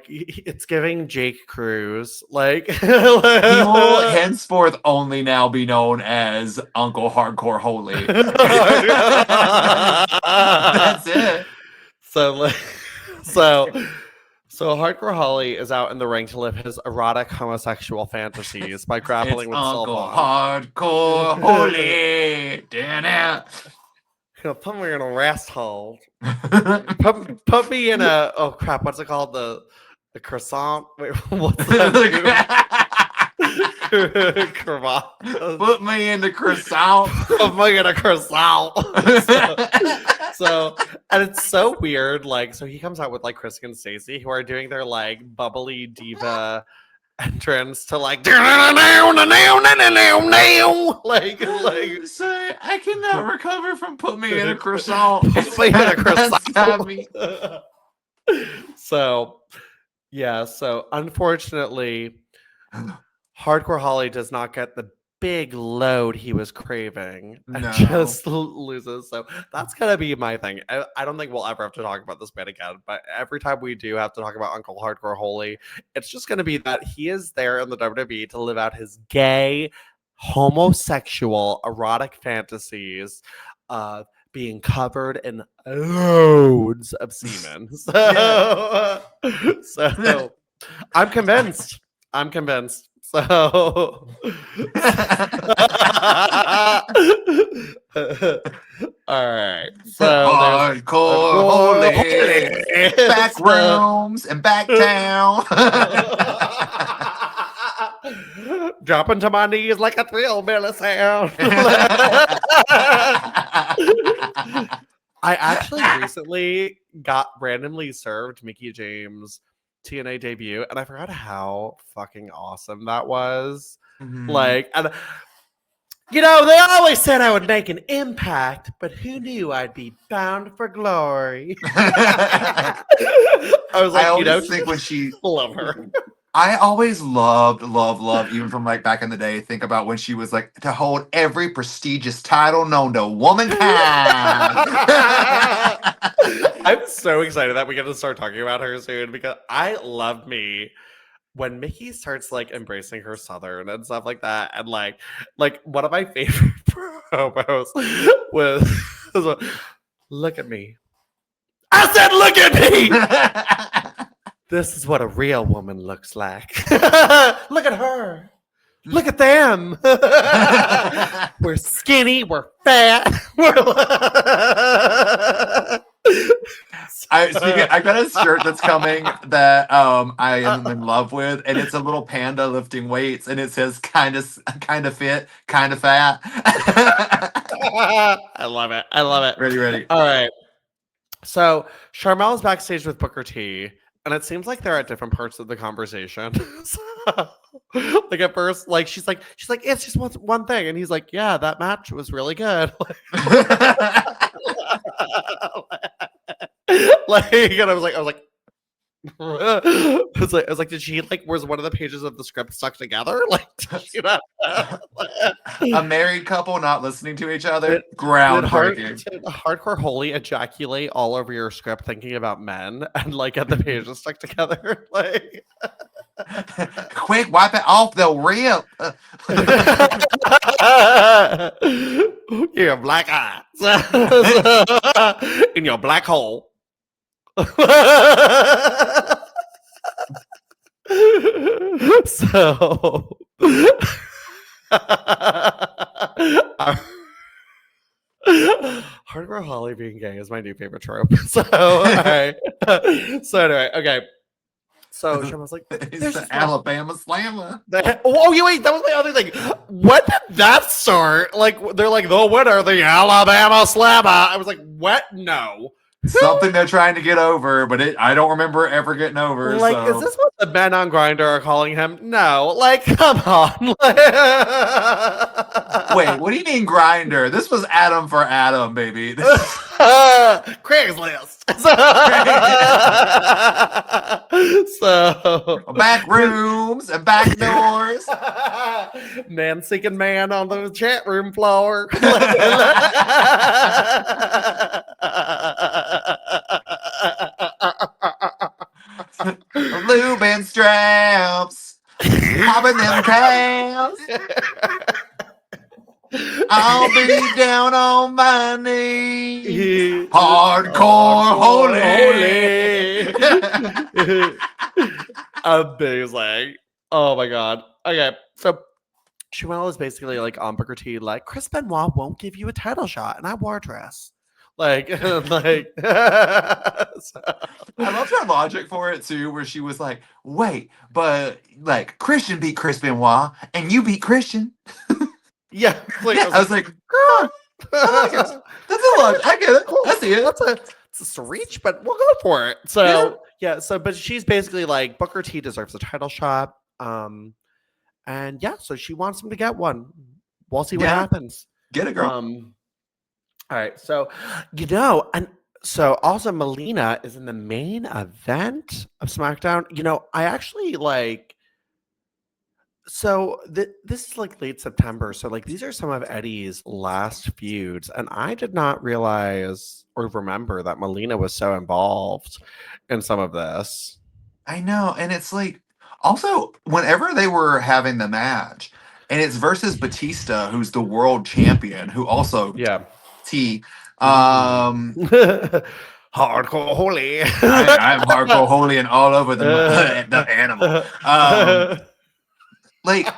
it's giving Jake Cruz, like He will henceforth only now be known as Uncle Hardcore Holy. That's it. So like so so Hardcore Holly is out in the ring to live his erotic homosexual fantasies by It's grappling with Uncle Sylvan. Hardcore Holy. Damn He'll put me in a rest hold. it. Put me in a oh crap, what's it called? The croissant? Wait, what's that? Cravat. Put me in the croissant. Put me in a croissant. So and it's so weird. Like, so he comes out with like Christy and Stacy, who are doing their like bubbly diva entrance to like like Say, I cannot recover from put me in a croissant. Put me in a croissant. It's got me. So yeah, so unfortunately Hardcore Holly does not get the big load he was craving and No. just loses. So that's gonna be my thing. I don't think we'll ever have to talk about this bit again, but every time we do have to talk about Uncle Hardcore Holy, it's just gonna be that he is there in the WWE to live out his gay, homosexual, erotic fantasies of being covered in loads of semen. So, so I'm convinced. I'm convinced. So, all right. So, Hardcore Holy. Back rooms and back town. Dropping to my knees like a thrill belly sound. I actually recently got randomly served Mickie James' TNA debut, and I forgot how fucking awesome that was. Mhm. Like, and you know, they always said I would make an impact, but who knew I'd be bound for glory? I was like, I you know, always think when she love her. I always loved, even from like back in the day, think about when she was like to hold every prestigious title known to womankind. I'm so excited that we get to start talking about her soon because I love me when Mickie starts like embracing her Southern and stuff like that. And like one of my favorite promos was look at me. I said, look at me. This is what a real woman looks like. Look at her. Look at them. We're skinny. We're fat. I got a shirt that's coming that I am in love with, and it's a little panda lifting weights, and it says kind of fit, kind of fat. I love it. I love it. Ready. All right. So Sharmell is backstage with Booker T, and it seems like they're at different parts of the conversation. So, like at first, like she's like, it's just one thing, and he's like, yeah, that match was really good. Like, and I was like, I was like, did she like? Was one of the pages of the script stuck together? Like, you know, a married couple not listening to each other. Groundbreaking. Did Hardcore Holy ejaculate all over your script thinking about men and like get the pages stuck together? Like, quick, wipe it off. They'll rip. Your black eyes in your black hole. So Hardcore Holly being gay is my new favorite trope. So, all right. So anyway, okay. So Sharmell's like, It's there's the this Alabama Slammer. oh, yeah, wait, that was my other thing. When did that start? Like, they're like, the winner, the Alabama Slammer. I was like, what? No. Something they're trying to get over, but I don't remember ever getting over. Like, So. is this what the men on Grindr are calling him? No. Like, come on. Wait, what do you mean Grinder? This was Adam for Adam, baby. Craigslist. So Back rooms and back doors. Man seeking man on the chat room floor. Lube and straps. Popping them calves. I'll be down on my knees. Hardcore holy. Amazing. Oh my god. Okay, so Sharmell is basically like on Booker T, like Chris Benoit won't give you a title shot, and I wore a dress. Like, like. So. I loved her logic for it too, where she was like, "Wait, but like Christian beat Chris Benoit, and you beat Christian." Yeah, like, I was like, "Girl, I like it. That's a lot. I get it. I see it. It's a reach, but we'll go for it." So yeah, so but she's basically like Booker T deserves a title shot. And yeah, so she wants him to get one. We'll see what happens. Get it, girl. All right, so and so also Melina is in the main event of SmackDown. I actually like. So this is like late September. So like these are some of Eddie's last feuds, and I did not realize or remember that Melina was so involved in some of this. I know, and it's like also whenever they were having the match, and it's versus Batista, who's the world champion, who also T. Hardcore holy. I'm hardcore holy and all over the animal. Like,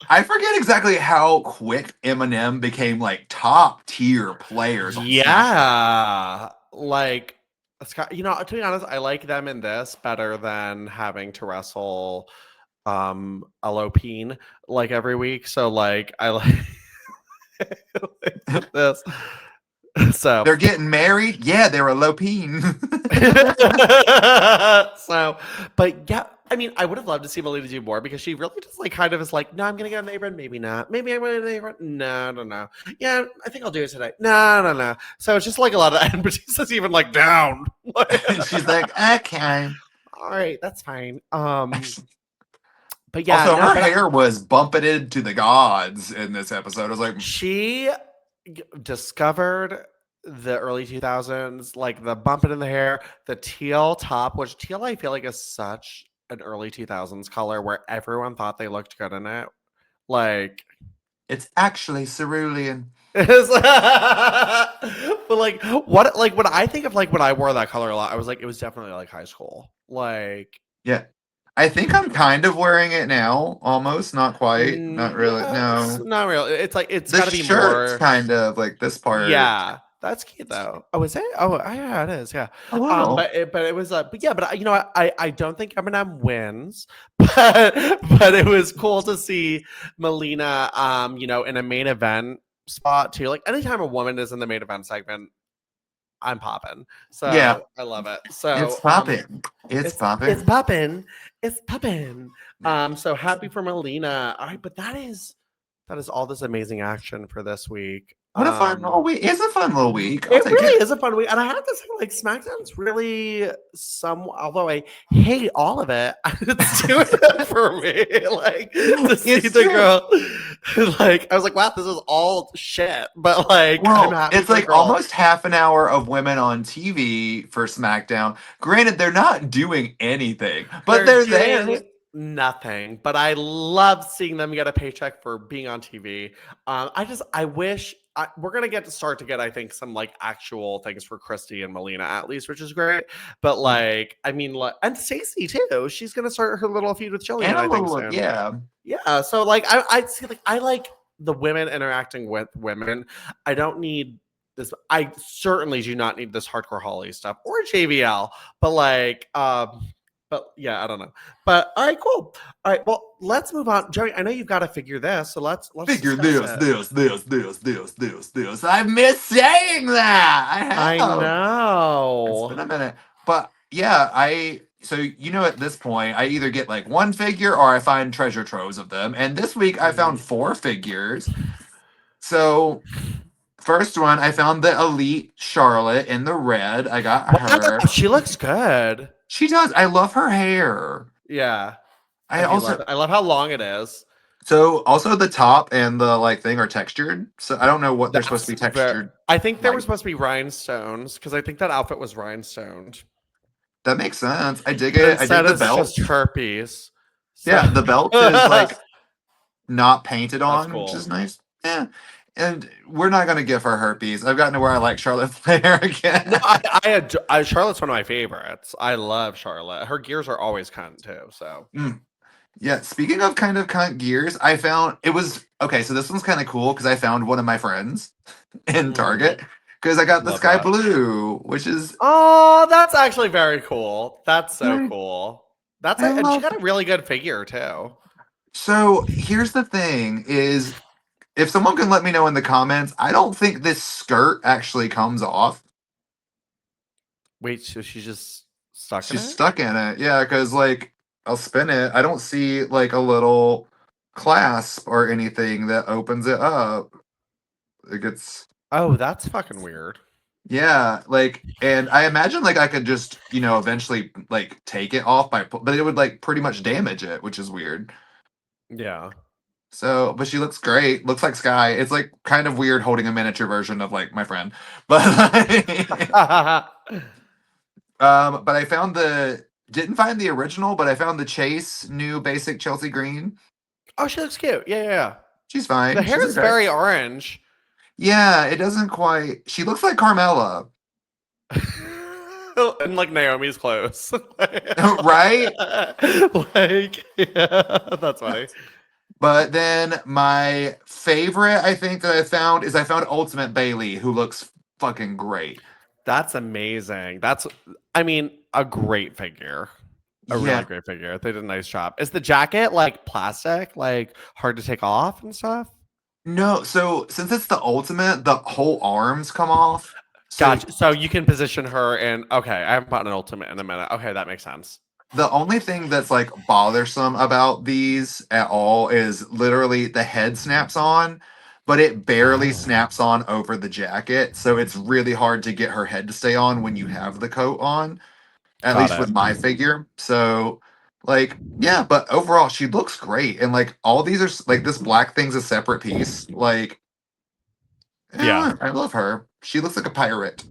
I forget exactly how quick Eminem became like top tier players. Yeah, like Scott. To be honest, I like them in this better than having to wrestle Alopine like every week. So like I like this. So they're getting married. Yeah, they're Alopine. So, but yeah. I mean, I would have loved to see Melina do more because she really just like kind of is like, no, I'm gonna get on the apron, maybe not. Maybe I'm gonna get on the apron. No. Yeah, I think I'll do it today. No. So it's just like a lot of that. And Batista's even like down. She's like, okay. All right, that's fine. But yeah. Also, her hair was bumpeted to the gods in this episode. I was like, she discovered the early 2000s, like the bumping in the hair, the teal top, which teal I feel like is such an early 2000s color where everyone thought they looked good in it. Like, it's actually cerulean. But like what, like when I think of like when I wore that color a lot, I was like, it was definitely like high school. Like, yeah. I think I'm kind of wearing it now, almost, not quite, not really. No, not really. It's like it's got to be more kind of like this part. Yeah, that's cute though. Oh, is it? Oh, yeah, it is. Yeah. But it was but yeah, but I don't think Eminem wins, but it was cool to see Melina in a main event spot too. Like anytime a woman is in the main event segment, I'm popping. So yeah, I love it. So it's popping. It's popping. It's popping. It's popping. So happy for Melina. All right, but that is all this amazing action for this week. What a fun little week. It's a fun little week. It really is a fun week. And I have to say, like, SmackDown's really although I hate all of it, it's doing it for me. Like, to see the girl, like, I was like, wow, this is all shit. But, like, well, it's like almost half an hour of women on TV for SmackDown. Granted, they're not doing anything, but they're there. Nothing, but I love seeing them get a paycheck for being on TV. I wish we're gonna start to get, I think, some like actual things for Christy and Melina at least, which is great. But like, I mean, like, and Stacy too. She's gonna start her little feud with Jillian, And a I think, little, soon. yeah. Yeah. So like, I see, like, I like the women interacting with women. I don't need this. I certainly do not need this hardcore Holly stuff or JVL. But like, but yeah, I don't know. But all right, cool. All right, well, let's move on. Joey, I know you've got to figure this, so let's Figure discuss it. this. I miss saying that. I I have. It's know. been a minute. But yeah, so at this point, I either get like one figure or I find treasure troves of them. And this week I found 4 figures. So first one, I found the Elite Charlotte in the red. I got her. Wow, she looks good. She does. I love her hair. Yeah. I love how long it is. So also the top and the like thing are textured. So I don't know what they're supposed to be textured. I think they were supposed to be rhinestones because I think that outfit was rhinestoned. That makes sense. I dig it. I dig the belt. Just herpes. So. Yeah, the belt is like not painted on, cool. which is nice. Yeah. And we're not gonna give her herpes. I've gotten to where I like Charlotte Flair again. No, Charlotte's one of my favorites. I love Charlotte. Her gears are always cunt too. So yeah. Speaking of kind of cunt gears, I found it was okay. So this one's kind of cool because I found one of my friends in Target because I got the sky blue, which is that's actually very cool. That's so cool. And she got a really good figure too. So here's the thing: is if someone can let me know in the comments, I don't think this skirt actually comes off. Wait, so she's just stuck in it? She's stuck in it. Yeah, because like I'll spin it. I don't see like a little clasp or anything that opens it up. It gets. Oh, that's fucking weird. Yeah, like, and I imagine like I could just eventually like take it off but it would like pretty much damage it, which is weird. Yeah. So, but she looks great. Looks like Sky. It's like kind of weird holding a miniature version of like my friend. But but I found didn't find the original, but I found the Chase new basic Chelsea green. Oh, she looks cute. Yeah. She's fine. The hair is very orange. Yeah, it doesn't quite. She looks like Carmella. And like Naomi's clothes. Right? Like, yeah, that's funny. But then my favorite, I think, that I found Ultimate Bailey, who looks fucking great. That's amazing. I mean, a great figure. Really great figure. They did a nice job. Is the jacket like plastic, like hard to take off and stuff? No, so since it's the Ultimate, the whole arms come off. Gotcha. So you can position her in. Okay, I haven't bought an Ultimate in a minute. Okay, that makes sense. The only thing that's like bothersome about these at all is literally the head snaps on, but it barely snaps on over the jacket. So it's really hard to get her head to stay on when you have the coat on, at least with my figure. So like, yeah, but overall she looks great. And like all these are like this black thing's a separate piece. Like, yeah, I love her. She looks like a pirate.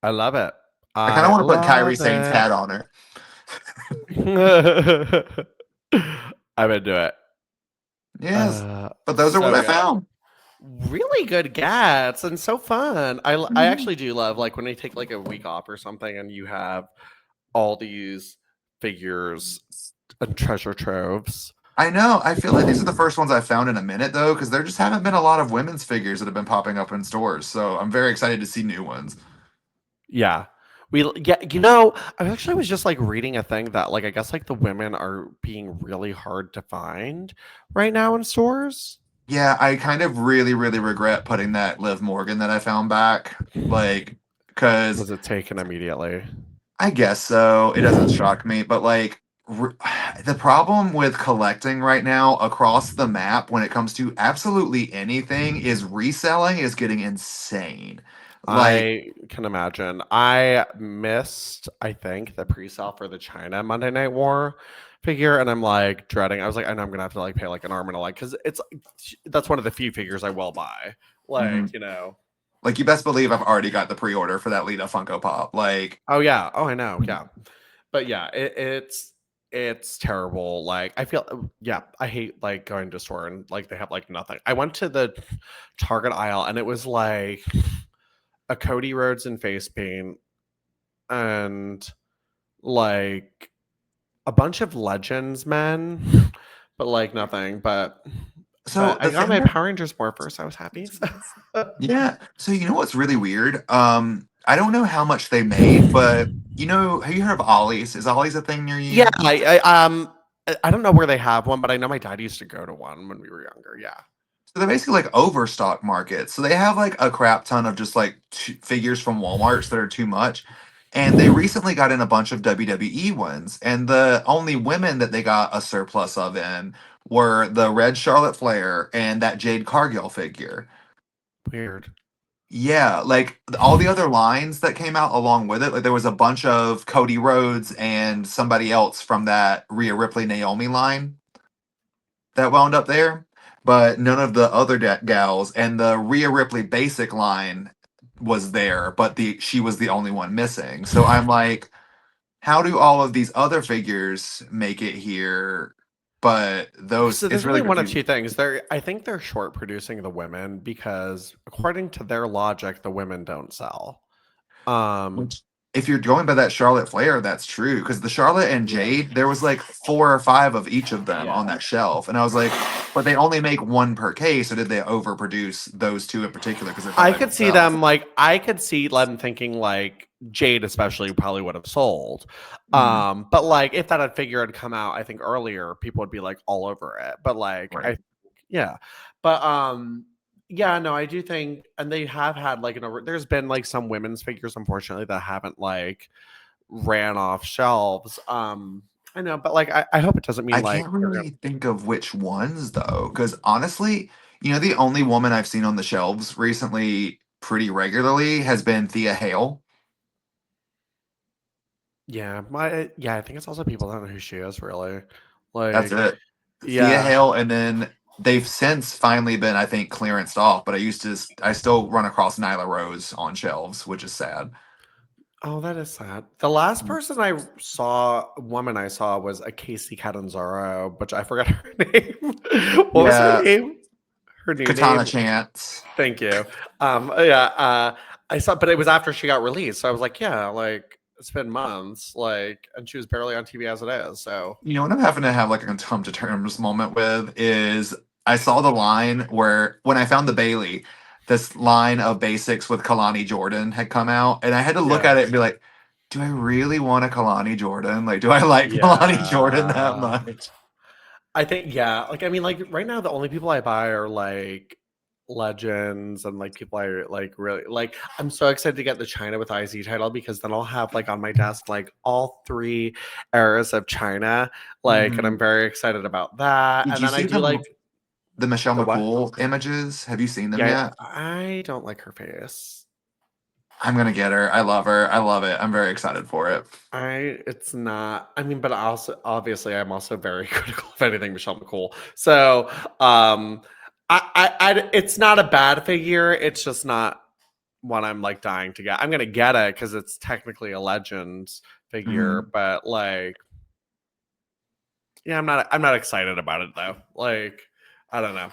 I love it. I kind of want to put Kyrie Sane's hat on her. I'm into it. Yes, but those are what I found. Really good gats and so fun. I actually do love like when they take like a week off or something and you have all these figures and treasure troves. I know. I feel like these are the first ones I found in a minute though, because there just haven't been a lot of women's figures that have been popping up in stores. So I'm very excited to see new ones. Yeah. I actually was just like reading a thing that like I guess like the women are being really hard to find right now in stores. Yeah, I kind of really, really regret putting that Liv Morgan that I found back. Like, because was it taken immediately? I guess so. It doesn't shock me, but like the problem with collecting right now across the map when it comes to absolutely anything is reselling is getting insane. Like, I can imagine. I missed, I think, the pre-sale for the China Monday Night War figure, and I'm like dreading. I was like, I know I'm gonna have to like pay like an arm and a leg because that's one of the few figures I will buy. Like, like you best believe I've already got the pre-order for that Lita Funko Pop. Like, oh yeah, oh I know, yeah, but yeah, it's it's terrible. Like I feel, yeah, I hate like going to a store and like they have like nothing. I went to the Target aisle and it was like a Cody Rhodes and face paint and like a bunch of Legends men, but like nothing. But So I the got thing my that Power Rangers Morpher, so I was happy. yeah. So you know what's really weird? I don't know how much they made, but have you heard of Ollie's? Is Ollie's a thing near Yeah, you? I don't know where they have one, but I know my dad used to go to one when we were younger. Yeah. So they're basically like overstock markets. So they have like a crap ton of just like figures from Walmarts that are too much. And they recently got in a bunch of WWE ones. And the only women that they got a surplus of in were the red Charlotte Flair and that Jade Cargill figure. Weird. Yeah, like all the other lines that came out along with it, like there was a bunch of Cody Rhodes and somebody else from that Rhea Ripley Naomi line that wound up there, but none of the other gals. And the Rhea Ripley basic line was there, but she was the only one missing. So I'm like, how do all of these other figures make it here? But those So it's there's really really one of confusing. two things. I think they're short producing the women because according to their logic, the women don't sell. Um, Which, if you're going by that Charlotte Flair, that's true. Because the Charlotte and yeah. Jade, there was like 4 or 5 of each of them on Yeah. that shelf, and I was like, but they only make one per case, or did they overproduce those two in particular because they thought I they could would see sell? them like I could see them thinking like Jade especially probably would have sold. Mhm. But like if that had figure had come out, I think earlier people would be like all over it. But like Right. yeah. But yeah, no, I do think and they have had like there's been like some women's figures unfortunately that haven't like ran off shelves. I know, but like I hope it doesn't mean I like can't they're gonna really think of which ones though, because honestly, the only woman I've seen on the shelves recently pretty regularly has been Thea Hale. yeah, I think it's also people don't know who she is really. That's Like it. Thea yeah. Hale, and then they've since finally been, I think, clearanced off. But I still run across Nyla Rose on shelves, which is sad. Oh, that is sad. The last Mm. person I saw, woman I saw, was a Casey Catanzaro, but I forgot her name. What was her Yeah, name? Her new Katana name. Chance. Thank you. Yeah. I saw, but it was after she got released, so I was like, yeah, like it's been months, like, and she was barely on TV as it is. So What I'm having to have like a come to terms moment with is I saw the line where when I found the Bailey, this line of basics with Kalani Jordan had come out, and I had to look yeah, at it and be like, do I really want a Kalani Jordan? Like, do I like Kalani Jordan that yeah. much? I think yeah, like I mean, like right now the only people I buy are like legends and like people I like really like. I'm so excited to get the China with IZ title because then I'll have like on my desk like all 3 eras of China, like, and I'm Mhm. very excited about that. Did And you then I see do like the Michelle the what? McCool images? Have you seen them Yeah, yet? I don't like her face. I'm gonna get her. I love her. I love it. I'm very excited for it. It's not. I mean, but also obviously, I'm also very critical of anything Michelle McCool. So, it's not a bad figure. It's just not one I'm like dying to get. I'm gonna get it because it's technically a Legends figure, Mhm. but like, yeah, I'm not excited about it though. Like, I don't know.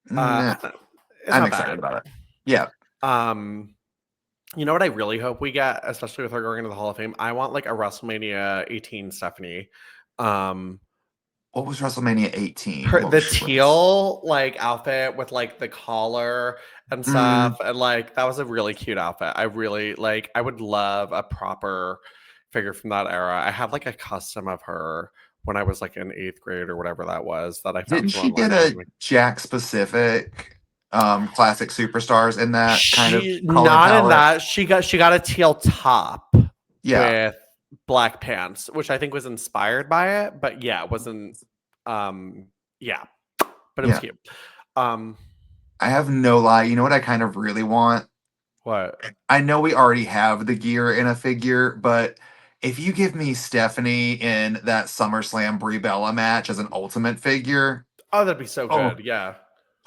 Nah, I don't- it's I'm not excited bad. about it. Yeah. Um, you know what I really hope we get, especially with her going into the Hall of Fame. I want like a WrestleMania 18 Stephanie. Um, What was WrestleMania 18? her What the was she wearing? teal like outfit with like the collar and Mm, stuff, and like that was a really cute outfit. I really like. I would love a proper figure from that era. I have like a custom of her when I was like in 8th grade or whatever that was that I found didn't from she online. get That was a like, Jack specific classic superstars in that kind of she color not in palette? that. She got a teal top Yeah. with black pants, which I think was inspired by it. But yeah, it wasn't. Um, yeah, but it was Yeah. cute. Um, I have no lie. You know what I kind of really want? what? I know we already have the gear in a figure, but if you give me Stephanie in that SummerSlam Brie Bella match as an ultimate figure, Oh, that'd be so oh, good. Yeah.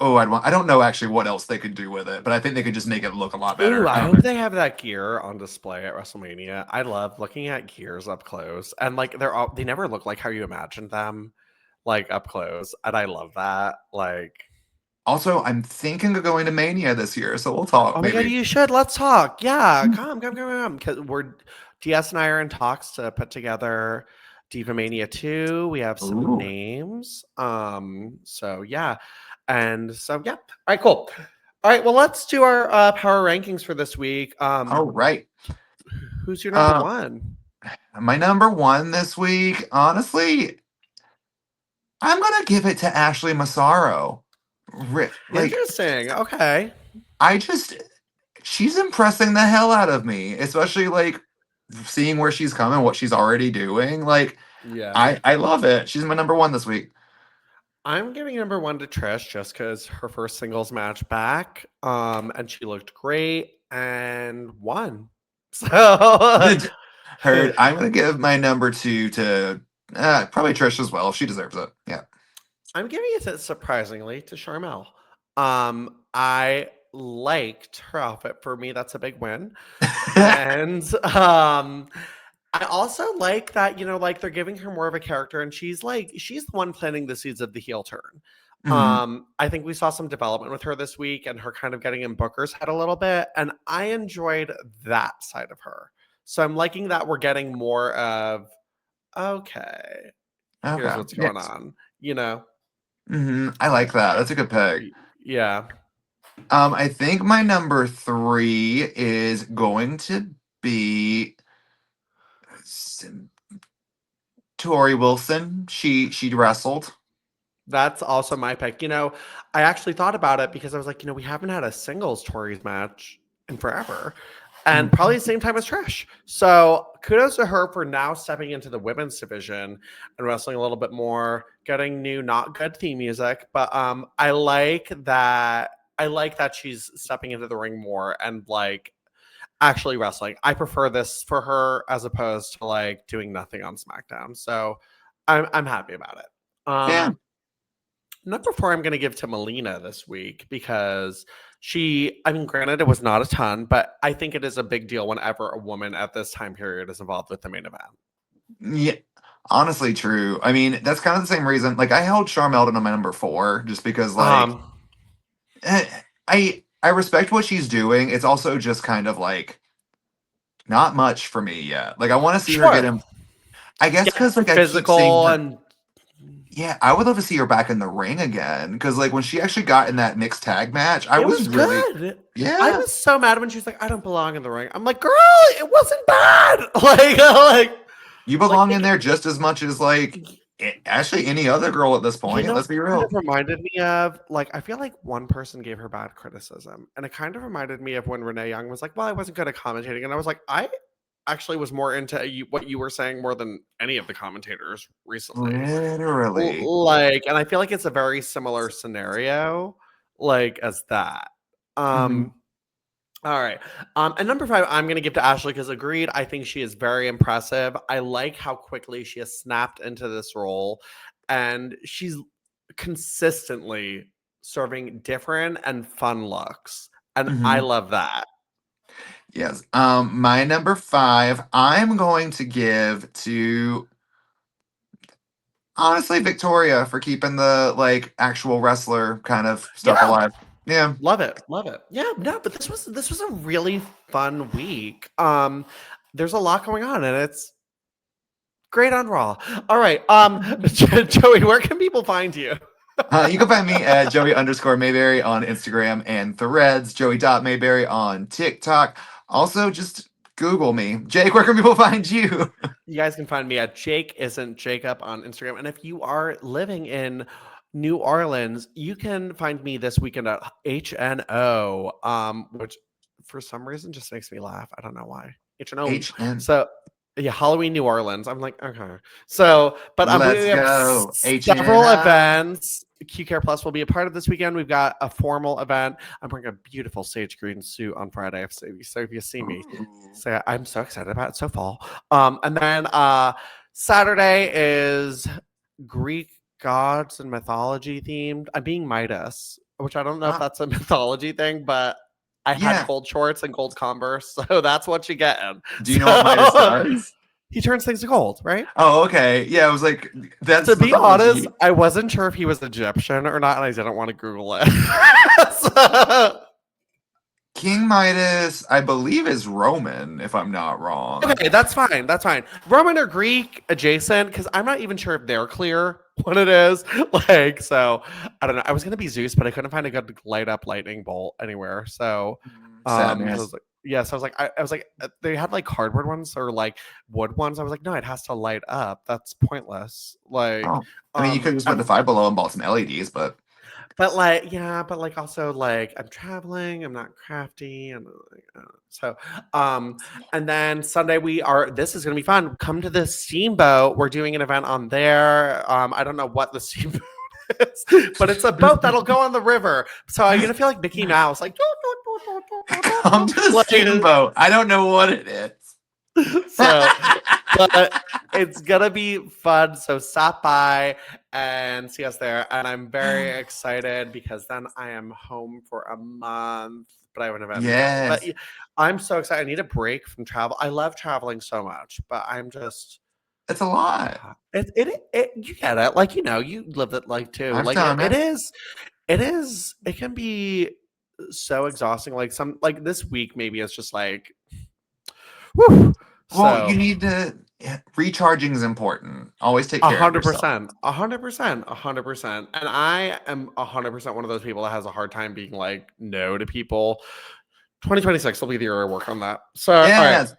Oh, I don't know actually what else they could do with it, but I think they could just make it look a lot Ooh, better. I hope they have that gear on display at WrestleMania. I love looking at gears up close, and like they never look like how you imagined them, like up close, and I love that. Like, Also, I'm thinking of going to Mania this year, so we'll talk oh my god, maybe. you should. Let's talk. Yeah, come. Because DS and I are in talks to put together Diva Mania 2. We have some Ooh. names. So yeah. And so yeah. All right, cool. All right, well, let's do our power rankings for this week. All right. Who's your number Uh, one? my number one this week, honestly, I'm gonna give it to Ashley Massaro. Like, Interesting. Okay. I just, she's impressing the hell out of me, especially like seeing where she's coming, what she's already doing. Like, Yeah. I love it. She's my number one this week. I'm giving number one to Trish just because her first singles match back. And she looked great and won. So Heard. I'm gonna give my number two to probably Trish as well. She deserves it. Yeah. I'm giving it surprisingly to Sharmell. I liked her outfit. For me, that's a big win. And I also like that, like they're giving her more of a character, and she's the one planting the seeds of the heel turn. Mhm. I think we saw some development with her this week and her kind of getting in Booker's head a little bit, and I enjoyed that side of her. So I'm liking that we're getting more of, okay, here's Okay. what's going Yes. on, I like that. That's a good pick. Yeah. I think my number three is going to be Tori Wilson. She wrestled. That's also my pick. I actually thought about it because I was like, we haven't had a singles Tories match in forever. And probably the same time as Trish. So kudos to her for now stepping into the women's division and wrestling a little bit more, getting new, not good theme music. But I like that. I like that she's stepping into the ring more and like actually wrestling. I prefer this for her as opposed to like doing nothing on SmackDown. So I'm happy about it. Yeah. Number four, I'm going to give to Melina this week because granted, it was not a ton, but I think it is a big deal whenever a woman at this time period is involved with the main event. Yeah. Honestly, true. I mean, that's kind of the same reason. Like, I held Sharmell to my number four just because, like, eh, I respect what she's doing. It's also just kind of like not much for me yet. Like, I want to see her get Sure. him. I guess because like I keep seeing Physical her. and Yeah, I would love to see her back in the ring again. Because like when she actually got in that mixed tag match, I it was was really good. I yeah. was so mad when she was like, I don't belong in the ring. I'm like, girl, it wasn't bad. You belong in there just as much as like actually any other girl at this point. Let's be Kind of real. reminded me of I feel like one person gave her bad criticism, and it kind of reminded me of when Renee Young was like, "Well, I wasn't good at commentating," and I was like, "I actually was more into what you were saying more than any of the commentators recently." Literally. And I feel like it's a very similar scenario, as that. Hmm. All right. And number five, I'm going to give to Ashley because agreed. I think she is very impressive. I like how quickly she has snapped into this role, and she's consistently serving different and fun looks. And I Hmm. love that. Yes. My number five, I'm going to give to honestly Victoria for keeping the like actual wrestler kind of stuff Yeah. alive. Yeah. Love it. Love it. Yeah, no, but this was a really fun week. There's a lot going on and it's great on Raw. All right. Joey, where can people find you? You can find me at Joey_Mayberry on Instagram and Threads, Joey.Mayberry on TikTok. Also, just Google me. Jake, where can people find you? You guys can find me at Jake isn't Jacob on Instagram. And if you are living in New Orleans, you can find me this weekend at HNO, which for some reason just makes me laugh. I don't know why. HNO. HN. So yeah, Halloween New Orleans. I'm like, okay. So, but we Let's have go. several HN. events. Q Care Plus will be a part of this weekend. We've got a formal event. I'm wearing a beautiful sage green suit on Friday. So if you see me, say I'm so excited about it. So fall. And then Saturday is Greek gods and mythology themed. I'm being Midas. which I don't know if that's a mythology thing, but I had Yeah. gold shorts and gold Converse, so that's what you get. Do you know what Midas does? He turns things to gold, right? Oh, okay. Yeah, I was like, that's To be honest, mythology. I wasn't sure if he was Egyptian or not, and I didn't want to Google it. So- King Midas, I believe, is Roman, if I'm not wrong. okay, that's fine. That's fine. Roman or Greek adjacent, because I'm not even sure if they're clear what it is. Like, so I don't know. I was gonna be Zeus, but I couldn't find a good light up lightning bolt anywhere. So, so I Sadness. was like, yes, I was like, they had like cardboard ones or like wood ones. I was like, no, it has to light up. That's pointless. Like, Oh, I mean, you could just went to Five Below and bought some LEDs, but like, yeah, but like also like I'm traveling, I'm not crafty, and like, so and then Sunday this is gonna be fun. Come to the steamboat. We're doing an event on there. I don't know what the steamboat is, but it's a boat that'll go on the river. So I'm gonna feel like Mickey Mouse, like come to the steamboat. I don't know what it is. So but it's gonna be fun, so stop by and see us there, and I'm very excited because then I am home for a month, but I have an event. Yes. But I'm so excited. I need a break from travel. I love traveling so much, but I'm just It's a lot. it you get it, like, you know, you live it like too. I've Like done it is it can be so exhausting. Like this week maybe it's just like whew. Well, So you need to. Recharging is important. Always take care of yourself. 100%. And I am 100% one of those people that has a hard time being like no to people. 2026 will be the year I work on that. So, Yes.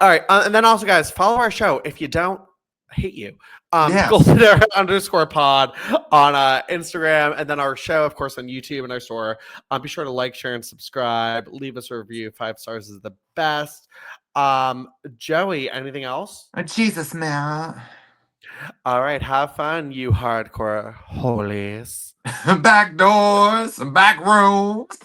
all right. And then also, guys, follow our show. If you don't, I hate you. Yeah. _pod on Instagram, and then our show, of course, on YouTube and our store. Be sure to like, share, and subscribe. Leave us a review. 5 stars is the best. Joey, anything else? Jesus, man. All right, have fun, you hardcore holies. Back doors, back rooms.